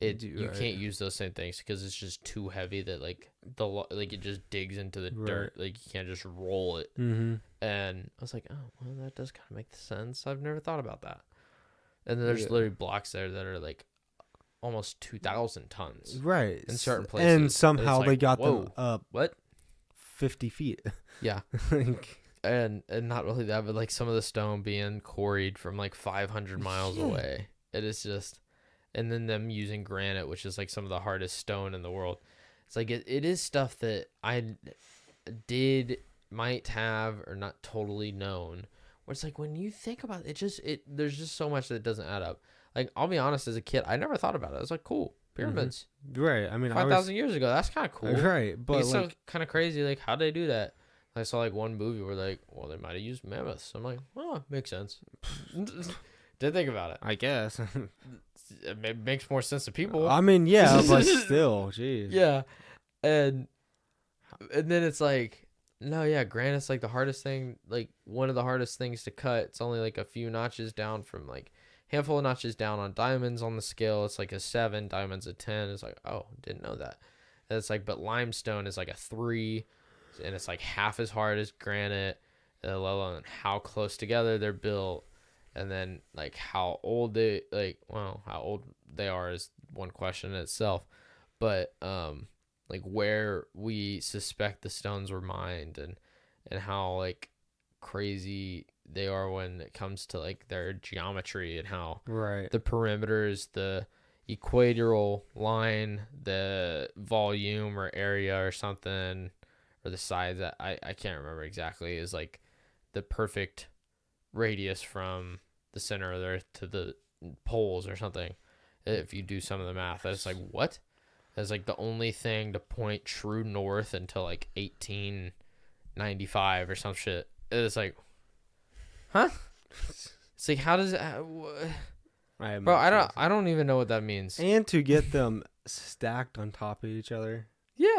you can't use those same things because it's just too heavy that like it just digs into the dirt. Like you can't just roll it.
Mm-hmm.
And I was like, oh, well, that does kind of make sense. I've never thought about that. And then there's literally blocks there that are like almost 2,000 tons.
Right.
In certain places.
And somehow
like,
they got
whoa,
them up
what?
50 feet.
Yeah. and not really that, but like some of the stone being quarried from like 500 miles away. It is just, and then them using granite, which is like some of the hardest stone in the world. It's like, it is stuff that I might have or not totally known, where it's like when you think about it, there's just so much that doesn't add up. Like, I'll be honest, as a kid, I never thought about it. I was like, cool, pyramids.
Mm-hmm. Right. I mean,
5,000 years ago, that's kind of cool.
Right. But
it's so kind of crazy. Like, how'd they do that? I saw like one movie where like, well, they might have used mammoths. I'm like, oh, makes sense. Didn't think about it.
I guess.
It makes more sense to people.
I mean, yeah, but still, jeez.
Yeah. And then it's like, no, yeah, granite's like the hardest thing, like one of the hardest things to cut. It's only like a few notches down from like handful of notches down. On diamonds on the scale, it's like a 7, diamonds a 10. It's like, oh, didn't know that. And it's like, but limestone is like a 3, and it's like half as hard as granite, let alone how close together they're built. And then like how old they are is one question in itself. But like where we suspect the stones were mined, and how like crazy they are when it comes to like their geometry, and how the perimeters, the equatorial line, the volume or area or something, or the size that I can't remember exactly, is like the perfect radius from the center of the earth to the poles or something. If you do some of the math, it's like, what? That's like the only thing to point true north until like 1895 or some shit. It's like, huh? It's like, how does it? Bro, I don't even know what that means.
And to get them stacked on top of each other,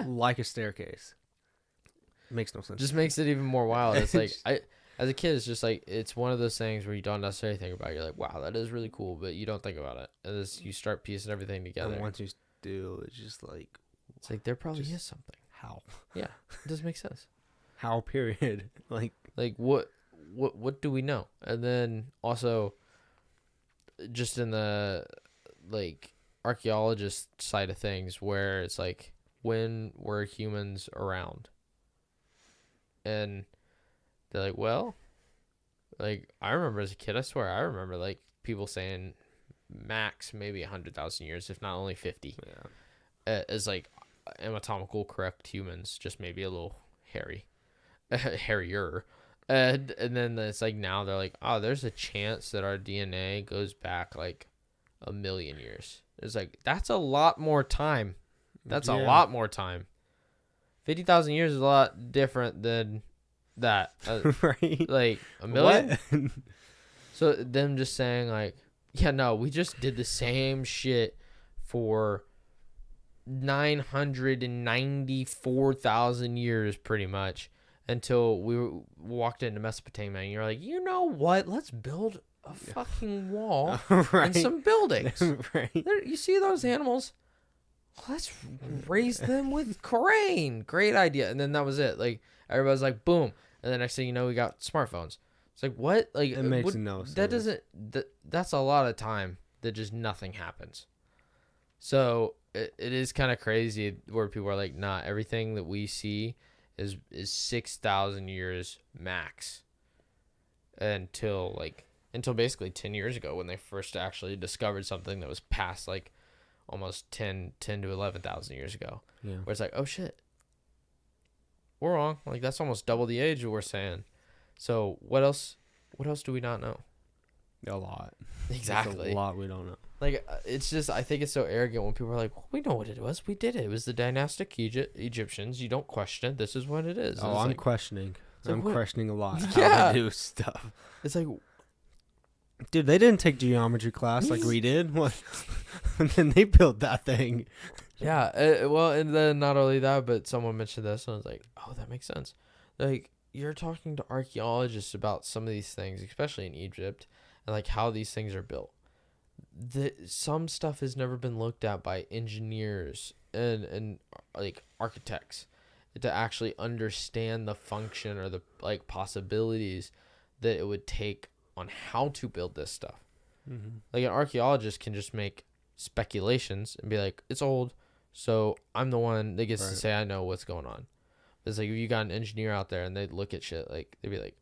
like a staircase, makes no sense.
Just makes it even more wild. It's like as a kid, it's just like, it's one of those things where you don't necessarily think about it. You're like, wow, that is really cool, but you don't think about it as you start piecing everything together.
And once you do, it's just like,
it's like there probably is something.
How?
Yeah, it doesn't make sense.
How? Period. Like
what do we know? And then also, just in the like archaeologist side of things, where it's like, when were humans around? And they're like, well, like I remember as a kid, I swear I remember like people saying max maybe 100,000 years, if not only 50. Yeah. As like anatomical correct humans, just maybe a little hairier. And then it's like now they're like, oh, there's a chance that our DNA goes back like 1 million years. It's like, that's a lot more time. That's a lot more time. 50,000 years is a lot different than that.
Right.
Like 1 million. So them just saying like, yeah, no, we just did the same shit for 994,000 years pretty much, until we walked into Mesopotamia, and you're like, you know what? Let's build a fucking wall and some buildings. Right. You see those animals? Let's raise them with crane. Great idea. And then that was it. Like, everybody's like, boom. And the next thing you know, we got smartphones. It's like, what? Like,
it makes no sense.
That doesn't. That's a lot of time that just nothing happens. So it is kind of crazy where people are like, nah, everything that we see is 6,000 years max until basically 10 years ago when they first actually discovered something that was past like almost 10 to 11,000 years ago.
Yeah.
Where it's like, oh shit, we're wrong. Like that's almost double the age we're saying. So what else do we not know?
A lot.
Exactly.
There's a lot we don't know.
Like, it's just, I think it's so arrogant when people are like, well, we know what it was. We did it. It was the dynastic Egyptians. You don't question it. This is what it is.
Oh, I'm questioning. I'm questioning a lot
Yeah.
how they do stuff.
It's like,
dude, they didn't take geometry class like we did. What? And then they built that thing.
yeah. Well, and then not only that, but someone mentioned this, and I was like, oh, that makes sense. Like, you're talking to archaeologists about some of these things, especially in Egypt, and like how these things are built. Some stuff has never been looked at by engineers and like architects to actually understand the function or the like possibilities that it would take on how to build this stuff.
Mm-hmm.
Like an archaeologist can just make speculations and be like, it's old, so I'm the one that gets to say I know what's going on. It's like if you got an engineer out there and they'd look at shit, like they'd be like,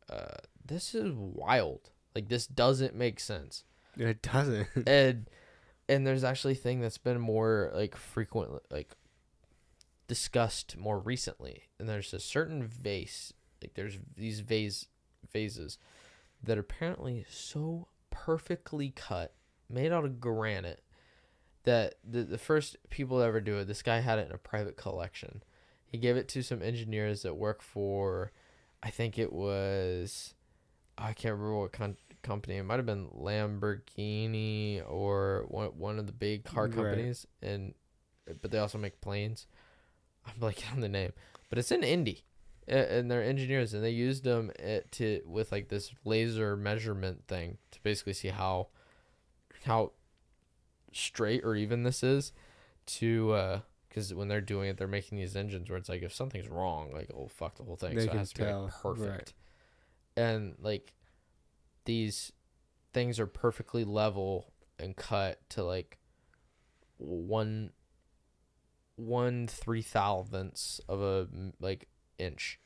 this is wild. Like this doesn't make sense.
It doesn't.
And there's actually a thing that's been more like frequently like discussed more recently. And there's a certain vase, like there's these vases that are apparently so perfectly cut, made out of granite, that the first people to ever do it, this guy had it in a private collection. He gave it to some engineers that work for, I think it was, I can't remember what company. It might have been Lamborghini or one of the big car companies, but they also make planes. I'm blanking on the name, but it's in Indy, and they're engineers, and they used them with like this laser measurement thing to basically see how straight or even this is, to because when they're doing it, they're making these engines where it's like if something's wrong, like oh fuck the whole thing, so it has to be like, perfect, and like these things are perfectly level and cut to like 1/3,000ths of a like inch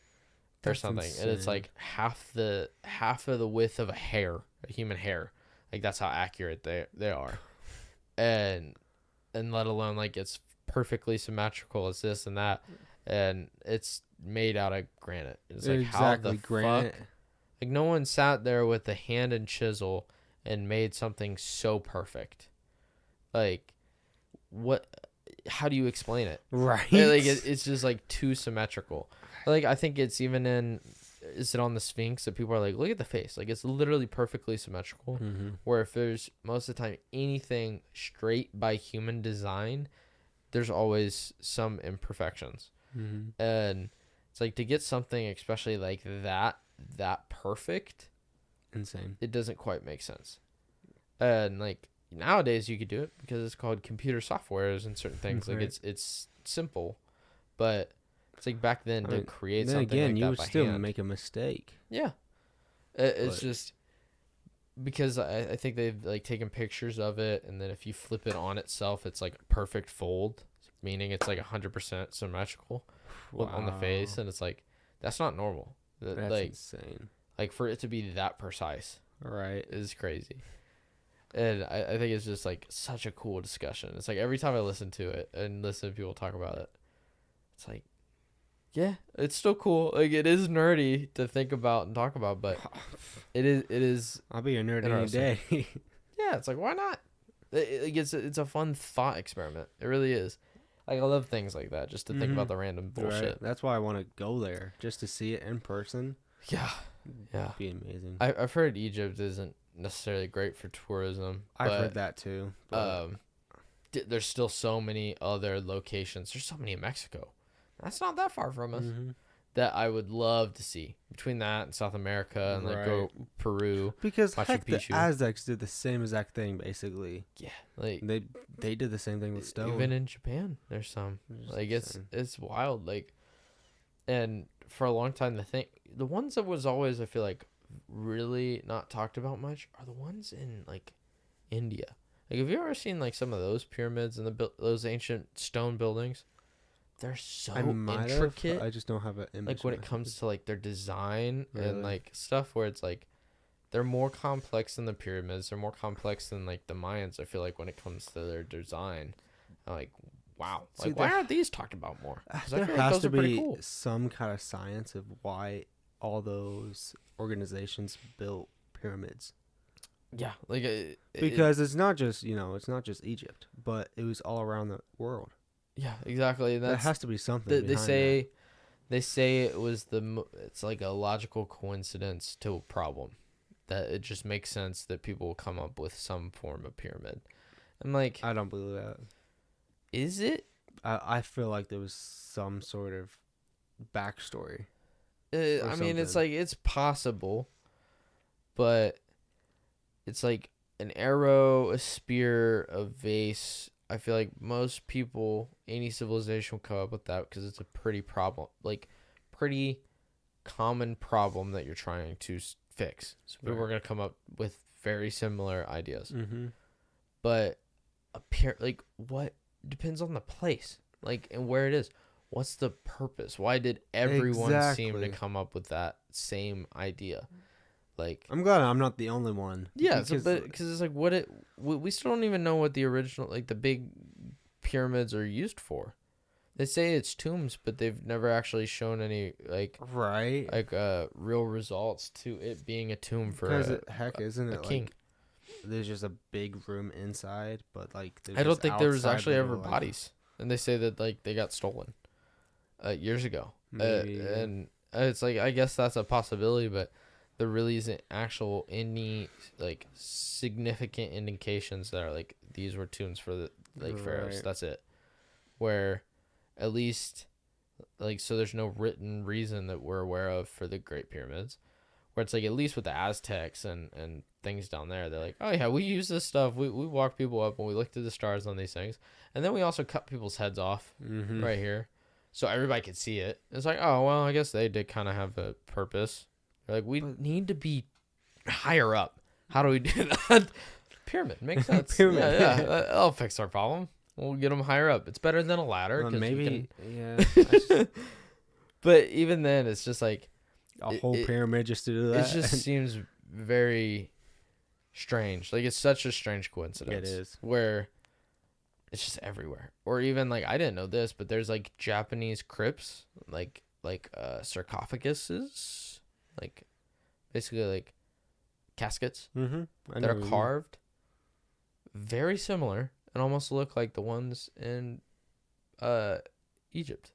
or
That's
something,
insane.
and it's like half of the width of a human hair. Like that's how accurate they are, and let alone like it's perfectly symmetrical as this and that, and it's made out of granite. It's like how the granite. Fuck? Like no one sat there with a hand and chisel and made something so perfect. Like what? How do you explain it?
Right.
Like it's just like too symmetrical. Like I think it's even in. Is it on the Sphinx that people are like, look at the face? Like it's literally perfectly symmetrical.
Mm-hmm.
Where if there's most of the time anything straight by human design, there's always some imperfections.
Mm-hmm.
And it's like to get something especially like that perfect,
insane.
It doesn't quite make sense. And like nowadays you could do it because it's called computer softwares and certain things. Like it's simple, but it's like back then to create something
again,
like
you
that
would
by
still
hand.
make a mistake.
Yeah, it's just because I think they've like taken pictures of it, and then if you flip it on itself, it's like a perfect fold, meaning it's like 100% symmetrical on the face, and it's like that's not normal.
That's
like,
insane.
Like for it to be that precise,
right,
is crazy. And I think it's just like such a cool discussion. It's like every time I listen to it and listen to people talk about it, it's like, yeah, it's still cool. Like it is nerdy to think about and talk about, but it is.
I'll be a nerd any day.
Yeah, it's like why not? It's a fun thought experiment. It really is. Like I love things like that, just to think about the random bullshit.
Right. That's why I want to go there, just to see it in person.
Yeah,
It'd be amazing.
I've heard Egypt isn't necessarily great for tourism.
I've heard that too.
There's still so many other locations. There's so many in Mexico. That's not that far from us.
Mm-hmm.
That I would love to see between that and South America and like go Peru.
Because
Machu
heck, the
Picchu.
Aztecs did the same exact thing basically.
Yeah, like
they did the same thing with stone.
Even in Japan, there's some like it's wild. Like, and for a long time, the ones that was always I feel like really not talked about much are the ones in like India. Like, have you ever seen like some of those pyramids and those ancient stone buildings? They're so
I might
intricate.
have. I just don't have an image.
Like when it comes to like their design
Really?
and like stuff where it's like they're more complex than the pyramids. They're more complex than like the Mayans. I feel like when it comes to their design, I'm like, wow,
See,
like why aren't these talked about more? 'Cause I
there
feel like
has
those
to
are pretty
be
cool.
some kind of science of why all those organizations built pyramids.
Yeah, like
Because it's not just it's not just Egypt, but it was all around the world.
yeah, exactly. And
There
that's
has to be something.
they
behind
say. They say it was it's like a logical coincidence to a problem, that it just makes sense that people will come up with some form of pyramid. I'm like,
that. I don't believe that.
is it?
I feel like there was some sort of backstory.
I mean, it's
something.
like it's possible, but it's like an arrow, a spear, a vase. I feel like most people, any civilization will come up with that because it's a pretty pretty common problem that you're trying to fix. So people are gonna come up with very similar ideas.
Mm-hmm.
But like what depends on the place, like, and where it is. What's the purpose? Why did everyone seem to
Exactly.
come up with that same idea? Like,
I'm glad I'm not the only one.
yeah,
Because
because it's like we still don't even know what the original, like the big pyramids are used for. They say it's tombs, but they've never actually shown any
right.
real results to it being a tomb for
Because heck, isn't
a
it
king.
like there's just a big room inside, but like
I don't
just
think there was
outside
actually
little,
ever bodies, and they say that like they got stolen years ago.
Maybe.
And it's like, I guess that's a possibility, but there really isn't any like significant indications that are like these were tombs for the pharaohs.
Right.
That's it. Where at least like, so there's no written reason that we're aware of for the Great Pyramids. Where it's like, at least with the Aztecs and things down there, they're like, oh yeah, we use this stuff. We walk people up and we looked at the stars on these things, and then we also cut people's heads off right here, so everybody could see it. It's like, oh well, I guess they did kind of have a purpose. They're like, we need to be higher up. How do we do that? Pyramid makes sense.
Pyramid.
Yeah, that'll fix our problem. We'll get them higher up. It's better than a ladder. 'Cause
maybe.
you
Yeah.
can... But even then, it's just like
A whole pyramid just to do that.
it just seems very strange. Like, it's such a strange coincidence.
It is.
Where it's just everywhere. Or even like, I didn't know this, but there's like Japanese crypts, like sarcophaguses, like basically like caskets that are carved very similar and almost look like the ones in Egypt.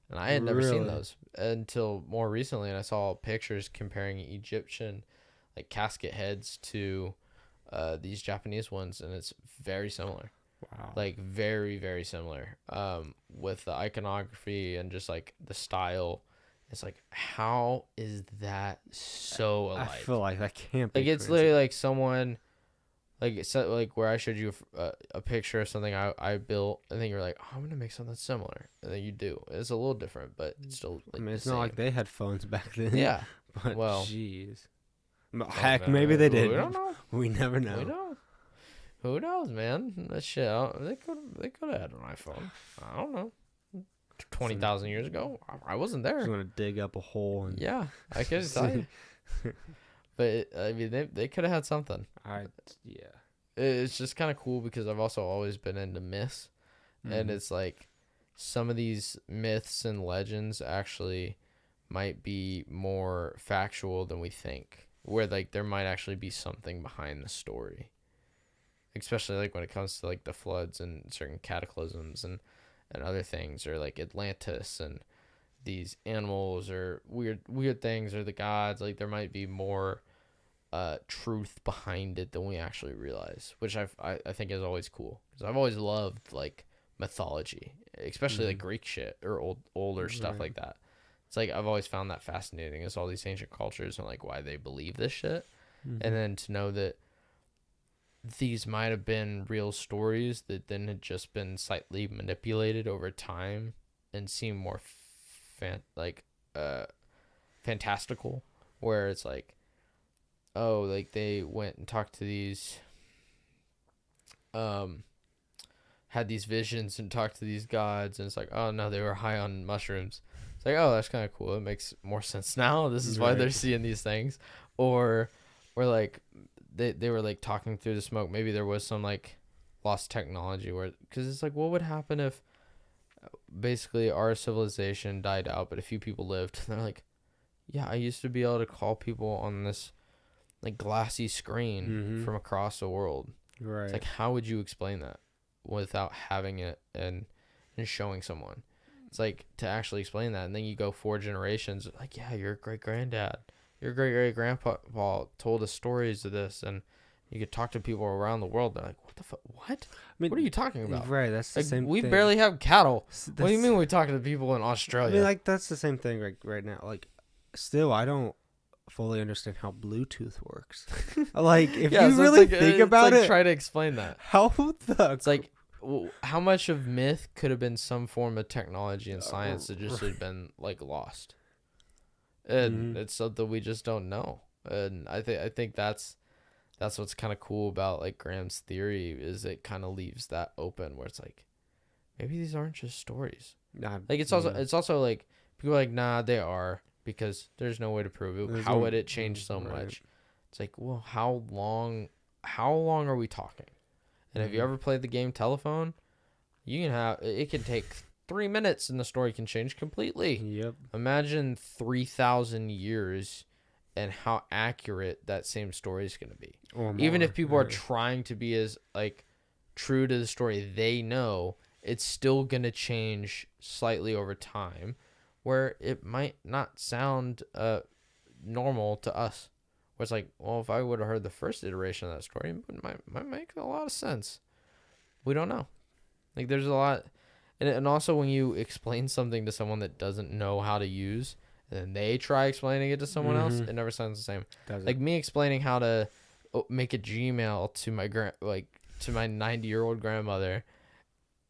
And I had never seen those until more recently, and I saw pictures comparing Egyptian like casket heads to these Japanese ones, and it's very similar.
Wow.
Like very, very similar. With the iconography and just like the style. It's like, how is that so alike?
I feel like that can't be.
Like, it's literally like someone, like it's like where I showed you a picture of something I built, and then you're like, oh, I'm gonna make something similar, and then you do. It's a little different, but it's still like,
I mean, it's
the
not
same.
like they had phones back then.
Yeah.
But
Well,
jeez.
Oh,
Heck,
man,
maybe they
we
did.
don't know.
We never know.
We know. Who knows, man? That shit. They could have had an iPhone. I don't know. 20,000 years ago, I wasn't there.
Just gonna dig up a hole and
Yeah, I could tell you. But I mean, they could have had something.
yeah.
It's just kind of cool because I've also always been into myths, and it's like some of these myths and legends actually might be more factual than we think. Where like there might actually be something behind the story, especially like when it comes to like the floods and certain cataclysms and other things, or like Atlantis and these animals or weird things, or the gods. Like, there might be more truth behind it than we actually realize, which I think is always cool, because I've always loved like mythology, especially like Greek shit or older stuff like that. It's like, I've always found that fascinating, is all these ancient cultures and like why they believe this shit. And then to know that these might have been real stories that then had just been slightly manipulated over time and seem more fantastical, where it's like, oh, like they went and talked to these had these visions and talked to these gods, and it's like, oh no, they were high on mushrooms. It's like, oh, that's kind of cool. It makes more sense now. This is why they're seeing these things. Or like they were like talking through the smoke. Maybe there was some like lost technology where, because it's like, what would happen if basically our civilization died out, but a few people lived? And they're like, yeah, I used to be able to call people on this like glassy screen from across the world.
Right.
It's like, how would you explain that without having it and showing someone? It's like, to actually explain that, and then you go 4 generations, like, yeah, your great granddad, your great great grandpa told us stories of this, and you could talk to people around the world. They're like, what the fuck? What? I mean, what are you talking about?
Right, that's the same
we
thing.
barely have cattle. What do you mean we're talking to people in Australia?
I mean, like, that's the same thing right now. Like, still, I don't fully understand how Bluetooth works. Like, if you really think about it,
try to explain that.
How the?
It's like, how much of myth could have been some form of technology and science that just had been like lost, and it's something we just don't know. And I think that's what's kind of cool about like Graham's theory, is it kind of leaves that open where it's like, maybe these aren't just stories. Like, it's also like, people are like, nah, they are, because there's no way to prove it. How would it change so much? It's like, well, how long are we talking? And have you ever played the game Telephone? It can take 3 minutes and the story can change completely.
Yep.
Imagine 3,000 years and how accurate that same story is going to be. Even if people are trying to be as like true to the story they know, it's still going to change slightly over time, where it might not sound normal to us. Where it's like, well, if I would have heard the first iteration of that story, it might make a lot of sense. We don't know. Like, there's a lot. And also, when you explain something to someone that doesn't know how to use, and then they try explaining it to someone else, it never sounds the same. Like, me explaining how to make a Gmail to my to my 90-year-old grandmother,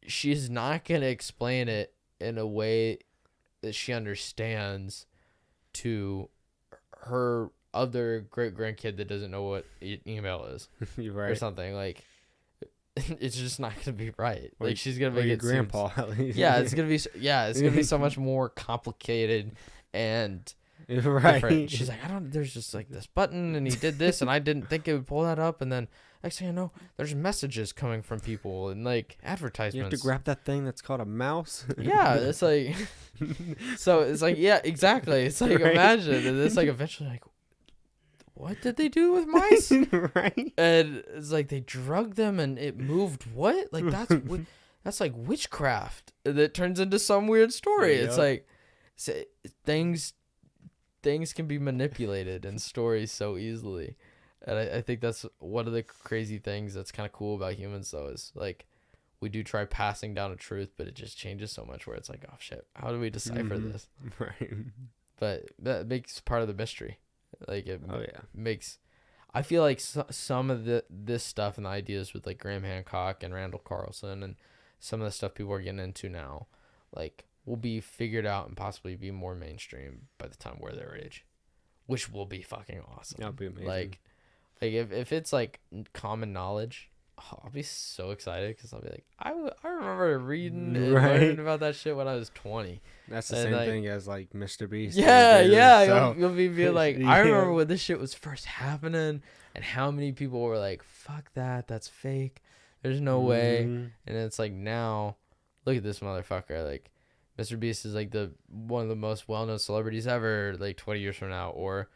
she's not going to explain it in a way that she understands to her other great grandkid that doesn't know what email is.
You're right.
Or something. Like, it's just not gonna be right. Like, she's gonna make
your
it
grandpa at least.
Yeah, it's gonna be so much more complicated and
right.
different. She's like, there's just like this button and he did this and I didn't think it would pull that up, and then next thing I know, there's messages coming from people and like advertisements.
You have to grab that thing that's called a mouse.
Yeah, it's like, so it's like, yeah, exactly. It's like, right. Imagine, and it's like eventually like, what did they do with mice?
Right.
And it's like, they drugged them and it moved. What? Like, that's like witchcraft that turns into some weird story. Yep. It's like, things can be manipulated in stories so easily. And I think that's one of the crazy things that's kind of cool about humans, though, is like, we do try passing down a truth, but it just changes so much where it's like, oh shit, how do we decipher this?
Right.
But that makes part of the mystery. Like, it
oh yeah,
makes. I feel like some of this stuff and the ideas with like Graham Hancock and Randall Carlson and some of the stuff people are getting into now, like, will be figured out and possibly be more mainstream by the time we're their age, which will be fucking awesome.
That'll be amazing.
Like if it's like common knowledge, I'll be so excited, because I'll be like, I remember reading and learning about that shit when I was 20.
That's the same thing as like Mr. Beast.
Yeah.
So.
You'll be like, I remember when this shit was first happening and how many people were like, fuck that, that's fake. There's no way. And it's like, now, look at this motherfucker. Like, Mr. Beast is like one of the most well-known celebrities ever, like 20 years from now. Or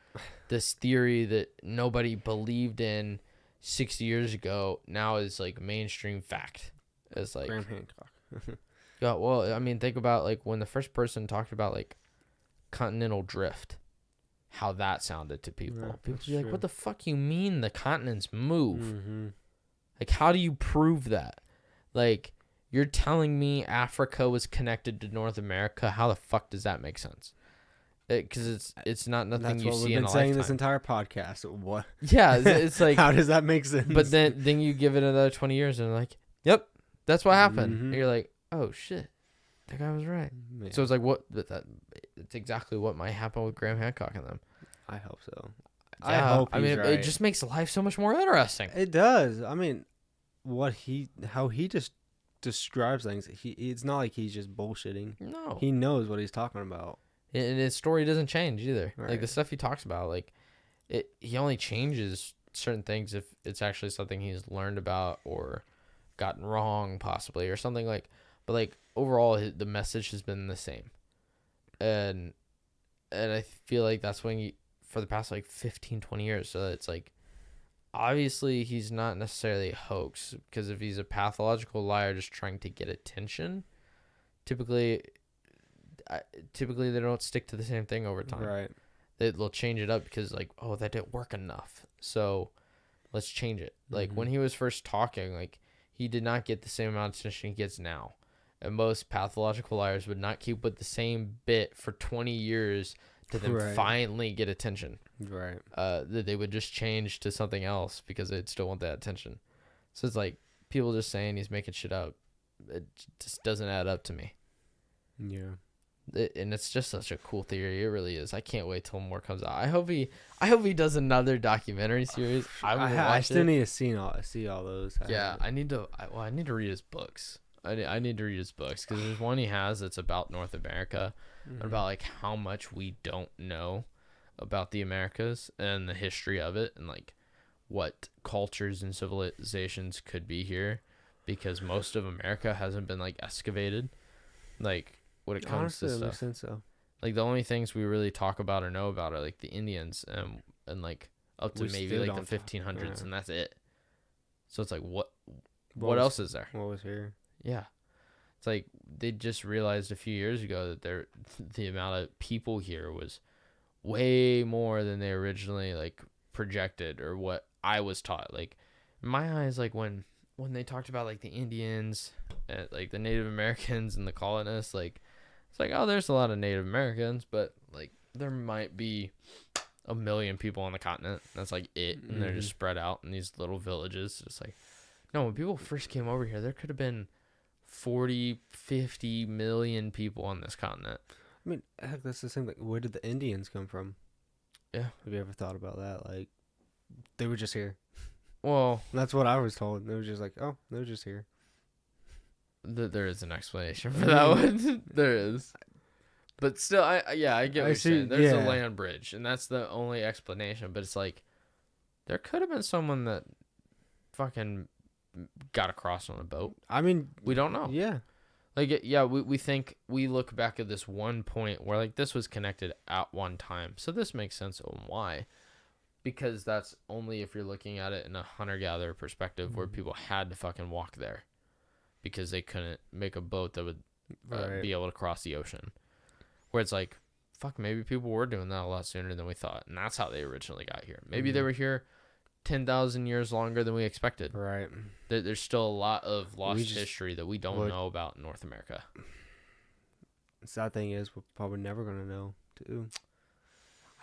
this theory that nobody believed in 60 years ago now is like mainstream fact. It's like,
Graham Hancock.
Yeah, well, I mean, think about like when the first person talked about like continental drift, how that sounded to people.
Right,
People would be like,
true.
what the fuck you mean the continents move?
Mm-hmm.
Like, how do you prove that? Like, you're telling me Africa was connected to North America. How the fuck does that make sense? Because it's not nothing
That's
you
what
see
we've
in
been
a
saying
lifetime.
This entire podcast. What?
Yeah, it's like,
how does that make sense?
But then you give it another 20 years and like, yep, that's what happened.
Mm-hmm.
And you're like, oh shit, that guy was right.
Yeah.
So it's like, it's exactly what might happen with Graham Hancock and them.
I hope so.
Yeah,
I hope he's
I mean,
right.
it just makes life so much more interesting.
It does. I mean, how he just describes things. It's not like he's just bullshitting.
No.
He knows what he's talking about.
And his story doesn't change either.
Right.
Like the stuff he talks about, like he only changes certain things if it's actually something he's learned about or gotten wrong possibly or something like. But like overall, the message has been the same, and I feel like that's when for the past like 15, 20 years. So it's like obviously he's not necessarily a hoax, because if he's a pathological liar just trying to get attention, typically they don't stick to the same thing over time.
Right.
They'll change it up because like, oh, that didn't work enough, so let's change it. Like when he was first talking, like he did not get the same amount of attention he gets now. And most pathological liars would not keep with the same bit for 20 years to then finally get attention.
Right.
They would just change to something else because they'd still want that attention. So it's like people just saying he's making shit up. It just doesn't add up to me.
Yeah.
And it's just such a cool theory. It really is. I can't wait till more comes out. I hope he does another documentary series.
I still need to see all those.
I need to read his books. I need to read his books, because there's one he has that's about North America, about like how much we don't know about the Americas and the history of it, and like what cultures and civilizations could be here, because most of America hasn't been like excavated, like when it comes to stuff.
Makes sense, so.
Like the only things we really talk about or know about are like the Indians and like up to maybe like the 1500s, and that's it. So it's like what else is there?
What was here?
Yeah. It's like they just realized a few years ago that the amount of people here was way more than they originally like projected, or what I was taught. Like in my eyes, like when they talked about like the Indians and like the Native Americans and the colonists, like it's like, oh, there's a lot of Native Americans, but like there might be 1 million people on the continent. That's like it. And they're just spread out in these little villages. Just like, no, when people first came over here, there could have been 40, 50 million people on this continent.
I mean, heck, that's the same. Like, where did the Indians come from?
Yeah.
Have you ever thought about that? Like, they were just here.
Well,
that's what I was told. They were just like, oh, they were just here.
There is an explanation for that one. There is. But still, I get what you're saying. There's a land bridge, and that's the only explanation. But it's like, there could have been someone that fucking got across on a boat.
I mean,
we don't know.
Yeah.
Like, we think, we look back at this one point where, like, this was connected at one time. So this makes sense on why. Because that's only if you're looking at it in a hunter-gatherer perspective, where people had to fucking walk there. Because they couldn't make a boat that would be able to cross the ocean. Where it's like, fuck, maybe people were doing that a lot sooner than we thought. And that's how they originally got here. Maybe they were here 10,000 years longer than we expected.
Right.
There's still a lot of lost history that we don't know about in North America.
The sad thing is, we're probably never going to know, too.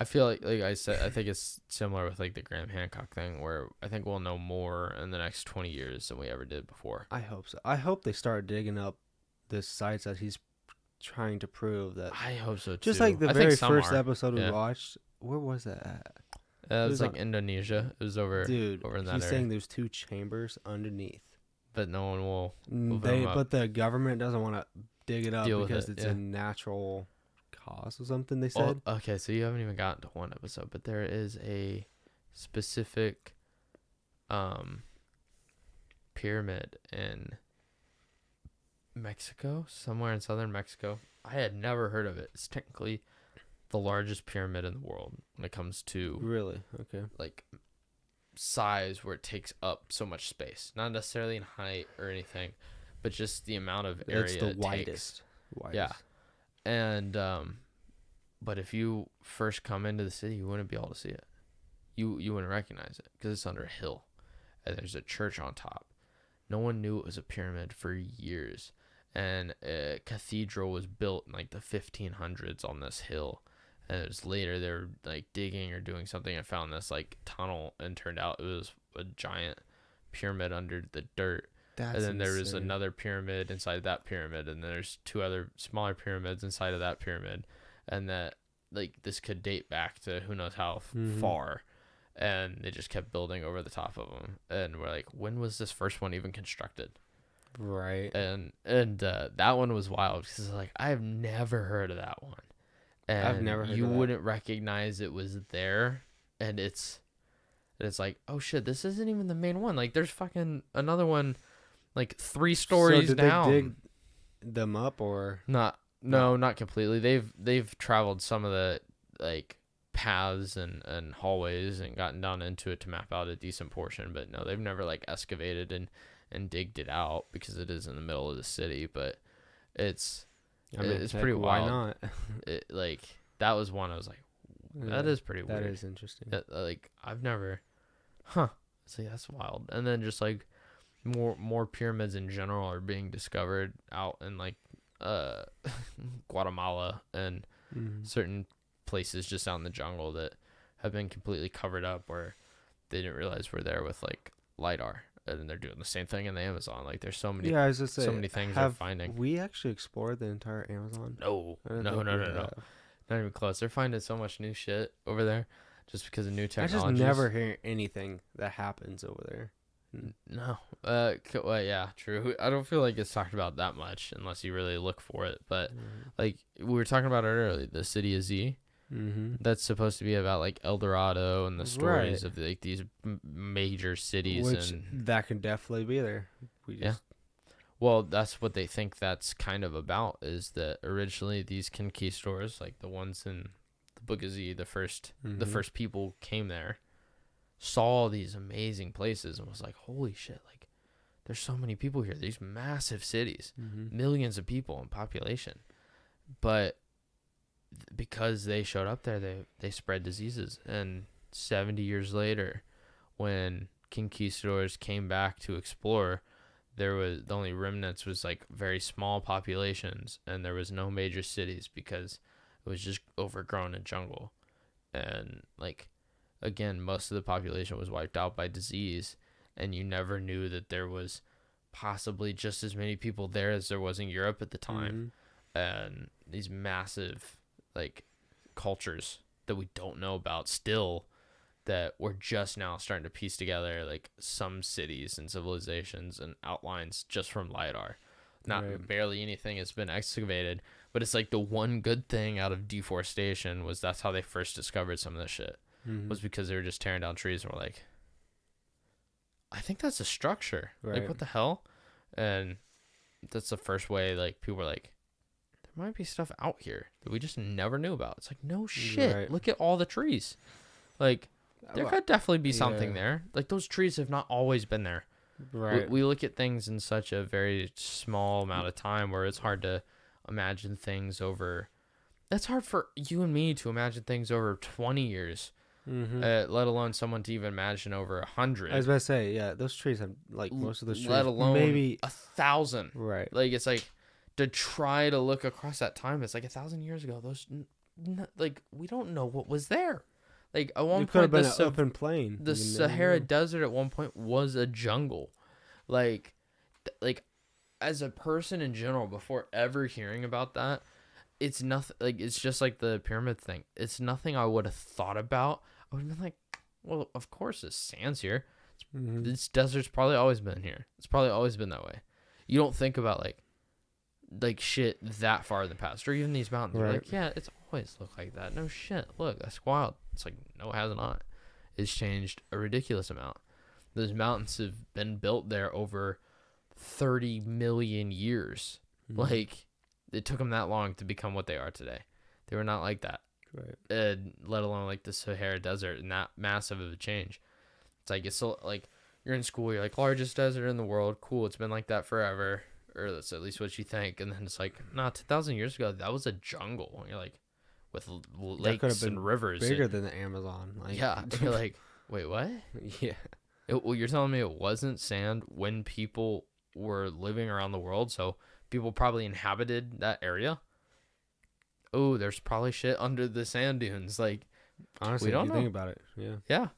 I feel like I said, I think it's similar with like the Graham Hancock thing, where I think we'll know more in the next 20 years than we ever did before.
I hope so. I hope they start digging up the sites that he's trying to prove that.
I hope so too.
Just like the very first episode we watched. Where was that at?
It was like Indonesia. It was over.
Dude,
over in that
he's
area.
saying there's 2 chambers underneath.
But no one will.
But the government doesn't want to dig it up because it's a natural cause or something. They said.
Well, okay, so you haven't even gotten to one episode, but there is a specific pyramid in Mexico, somewhere in southern Mexico. I had never heard of it. It's technically the largest pyramid in the world when it comes to
really
like size, where it takes up so much space, not necessarily in height or anything, but just the amount of area
it's the widest.
Yeah. And but if you first come into the city, you wouldn't be able to see it. You wouldn't recognize it because it's under a hill and there's a church on top. No one knew it was a pyramid for years, and a cathedral was built in like the 1500s on this hill. And it was later they were like digging or doing something and found this like tunnel, and turned out it was a giant pyramid under the dirt. And then there was another pyramid inside that pyramid, and then there's 2 other smaller pyramids inside of that pyramid, and that like this could date back to who knows how far. and they just kept building over the top of them. And we're like, when was this first one even constructed?
Right.
And that one was wild because like I've never heard of that one, and
I've never heard
you
of that.
wouldn't recognize it was there, and it's like, oh shit, this isn't even the main one. Like there's fucking another one, like 3 stories
so did
down.
they dig them up or?
Not completely. They've traveled some of the like paths and hallways and gotten down into it to map out a decent portion, but no, they've never like excavated and digged it out because it is in the middle of the city. But it's it's pretty
why
wild.
not?
It, like that was one I was like, that is pretty weird.
That is interesting.
Like I've never, see, that's wild. And then just like more pyramids in general are being discovered out in like Guatemala and certain places just out in the jungle that have been completely covered up where they didn't realize we're there with like LiDAR, and they're doing the same thing in the Amazon. Like there's so many
I was just saying,
so many things they're finding.
We actually explored the entire Amazon?
No. Not even close. They're finding so much new shit over there just because of new
I
technology.
just never hear anything that happens over there.
No. Well, yeah, true. I don't feel like it's talked about that much unless you really look for it. But like we were talking about it earlier, the City of Z. That's supposed to be about like El Dorado and the stories of like these major cities,
which
and
that could definitely be there.
Well, that's what they think that's kind of about, is that originally these conquistadors, like the ones in the Book of Z, the first people came there, saw these amazing places and was like, holy shit, like there's so many people here. These massive cities, millions of people in population. But because they showed up there, they spread diseases. And 70 years later, when conquistadors came back to explore, there was the only remnants was like very small populations, and there was no major cities because it was just overgrown in jungle. And like again, most of the population was wiped out by disease, and you never knew that there was possibly just as many people there as there was in Europe at the time. And these massive like cultures that we don't know about still, that we're just now starting to piece together, like some cities and civilizations and outlines just from LiDAR. Not barely anything has been excavated, but it's like the one good thing out of deforestation was that's how they first discovered some of this shit. Was because they were just tearing down trees and were like, I think that's a structure. Like, what the hell? And that's the first way, like, people were like, there might be stuff out here that we just never knew about. It's like, no shit. Look at all the trees. Like, there could definitely be something there. Like, those trees have not always been there. We look at things in such a very small amount of time where it's hard to imagine things over. That's hard for you and me to imagine things over 20 years. Let alone someone to even imagine over 100.
I was about to say, yeah, those trees have like most of those trees,
let alone
maybe
1,000.
Right.
Like it's like to try to look across that time. It's like 1,000 years ago. Those like we don't know what was there. Like at one point,
been an open plain.
The Sahara Desert at one point was a jungle. Like as a person in general, before ever hearing about that, it's nothing. Like it's just like the pyramid thing. It's nothing I would have thought about. I would have been like, well, of course this sand's here. This desert's probably always been here. It's probably always been that way. You don't think about like shit that far in the past, or even these mountains. You're like, yeah, it's always looked like that. No shit. Look, that's wild. It's like, no, it has not. It's changed a ridiculous amount. Those mountains have been built there over 30 million years. Like, it took them that long to become what they are today. They were not like that. Let alone like the Sahara Desert and that massive of a change. It's like, it's so like you're in school, you're like, largest desert in the world. Cool. It's been like that forever. Or that's at least what you think. And then it's like, nah, 2,000 years ago, that was a jungle. And you're like, with lakes and rivers.
Bigger than the Amazon. Like,
yeah. You're like, wait, what?
Yeah.
Well, you're telling me it wasn't sand when people were living around the world, so people probably inhabited that area? Oh, there's probably shit under the sand dunes. Like,
honestly,
we don't know.
Think about it. Yeah.
Yeah.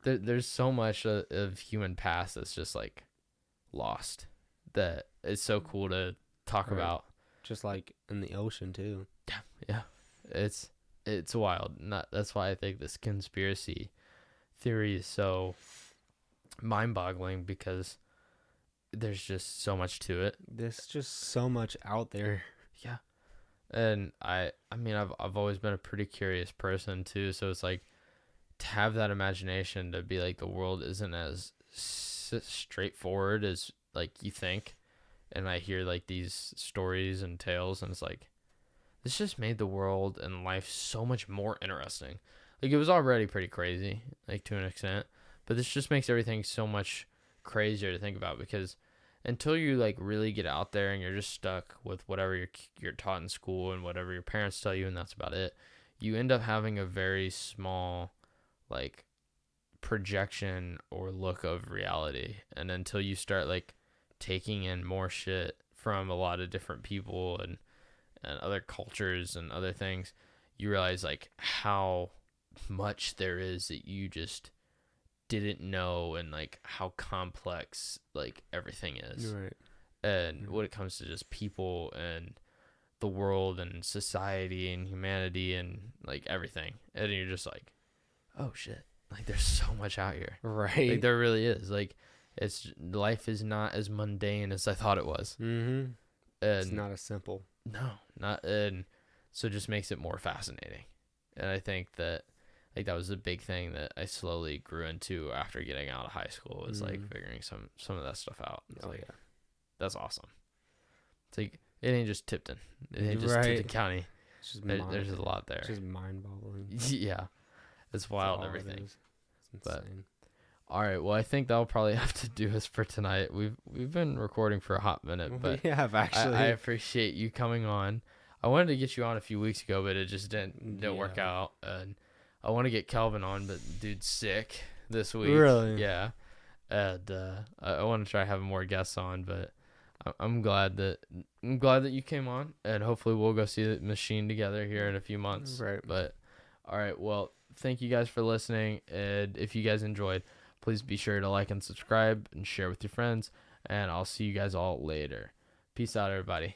There's so much of human past that's just like lost, that it's so cool to talk about.
Just like in the ocean too.
Yeah. It's wild. That's why I think this conspiracy theory is so mind-boggling because there's just so much to it.
There's just so much out there.
Yeah. And I mean, I've always been a pretty curious person too, so it's like to have that imagination to be like the world isn't as straightforward as like you think. And I hear like these stories and tales, and it's like this just made the world and life so much more interesting. Like it was already pretty crazy, like to an extent, but this just makes everything so much crazier to think about, because until you like really get out there and you're just stuck with whatever you're taught in school and whatever your parents tell you, and that's about it, you end up having a very small like projection or look of reality. And until you start like taking in more shit from a lot of different people and other cultures and other things, you realize like how much there is that you just didn't know, and like how complex like everything is.
Right.
And when it comes to just people and the world and society and humanity and like everything, and you're just like, oh shit, like there's so much out here.
Right.
Like there really is. Like life is not as mundane as I thought it was.
Mm-hmm.
And
It's not as simple.
no, not, and so it just makes it more fascinating. And I think that like that was a big thing that I slowly grew into after getting out of high school, was like figuring some of that stuff out. It's like,
yeah.
that's awesome. It's like it ain't just Tipton. It ain't just
Right.
Tipton County.
It's just
There's a lot there.
It's just mind-boggling.
Yeah. It's wild, everything.
It's
But
insane.
all right, well, I think that'll probably have to do us for tonight. We've been recording for a hot minute, but
we have actually.
I appreciate you coming on. I wanted to get you on a few weeks ago, but it just didn't work out. And I want to get Kelvin on, but dude's sick this week.
Really?
Yeah. And I want to try having more guests on, but I'm glad that you came on, and hopefully we'll go see the Machine together here in a few months.
Right.
But all right, well, thank you guys for listening, and if you guys enjoyed, please be sure to like and subscribe and share with your friends, and I'll see you guys all later. Peace out, everybody.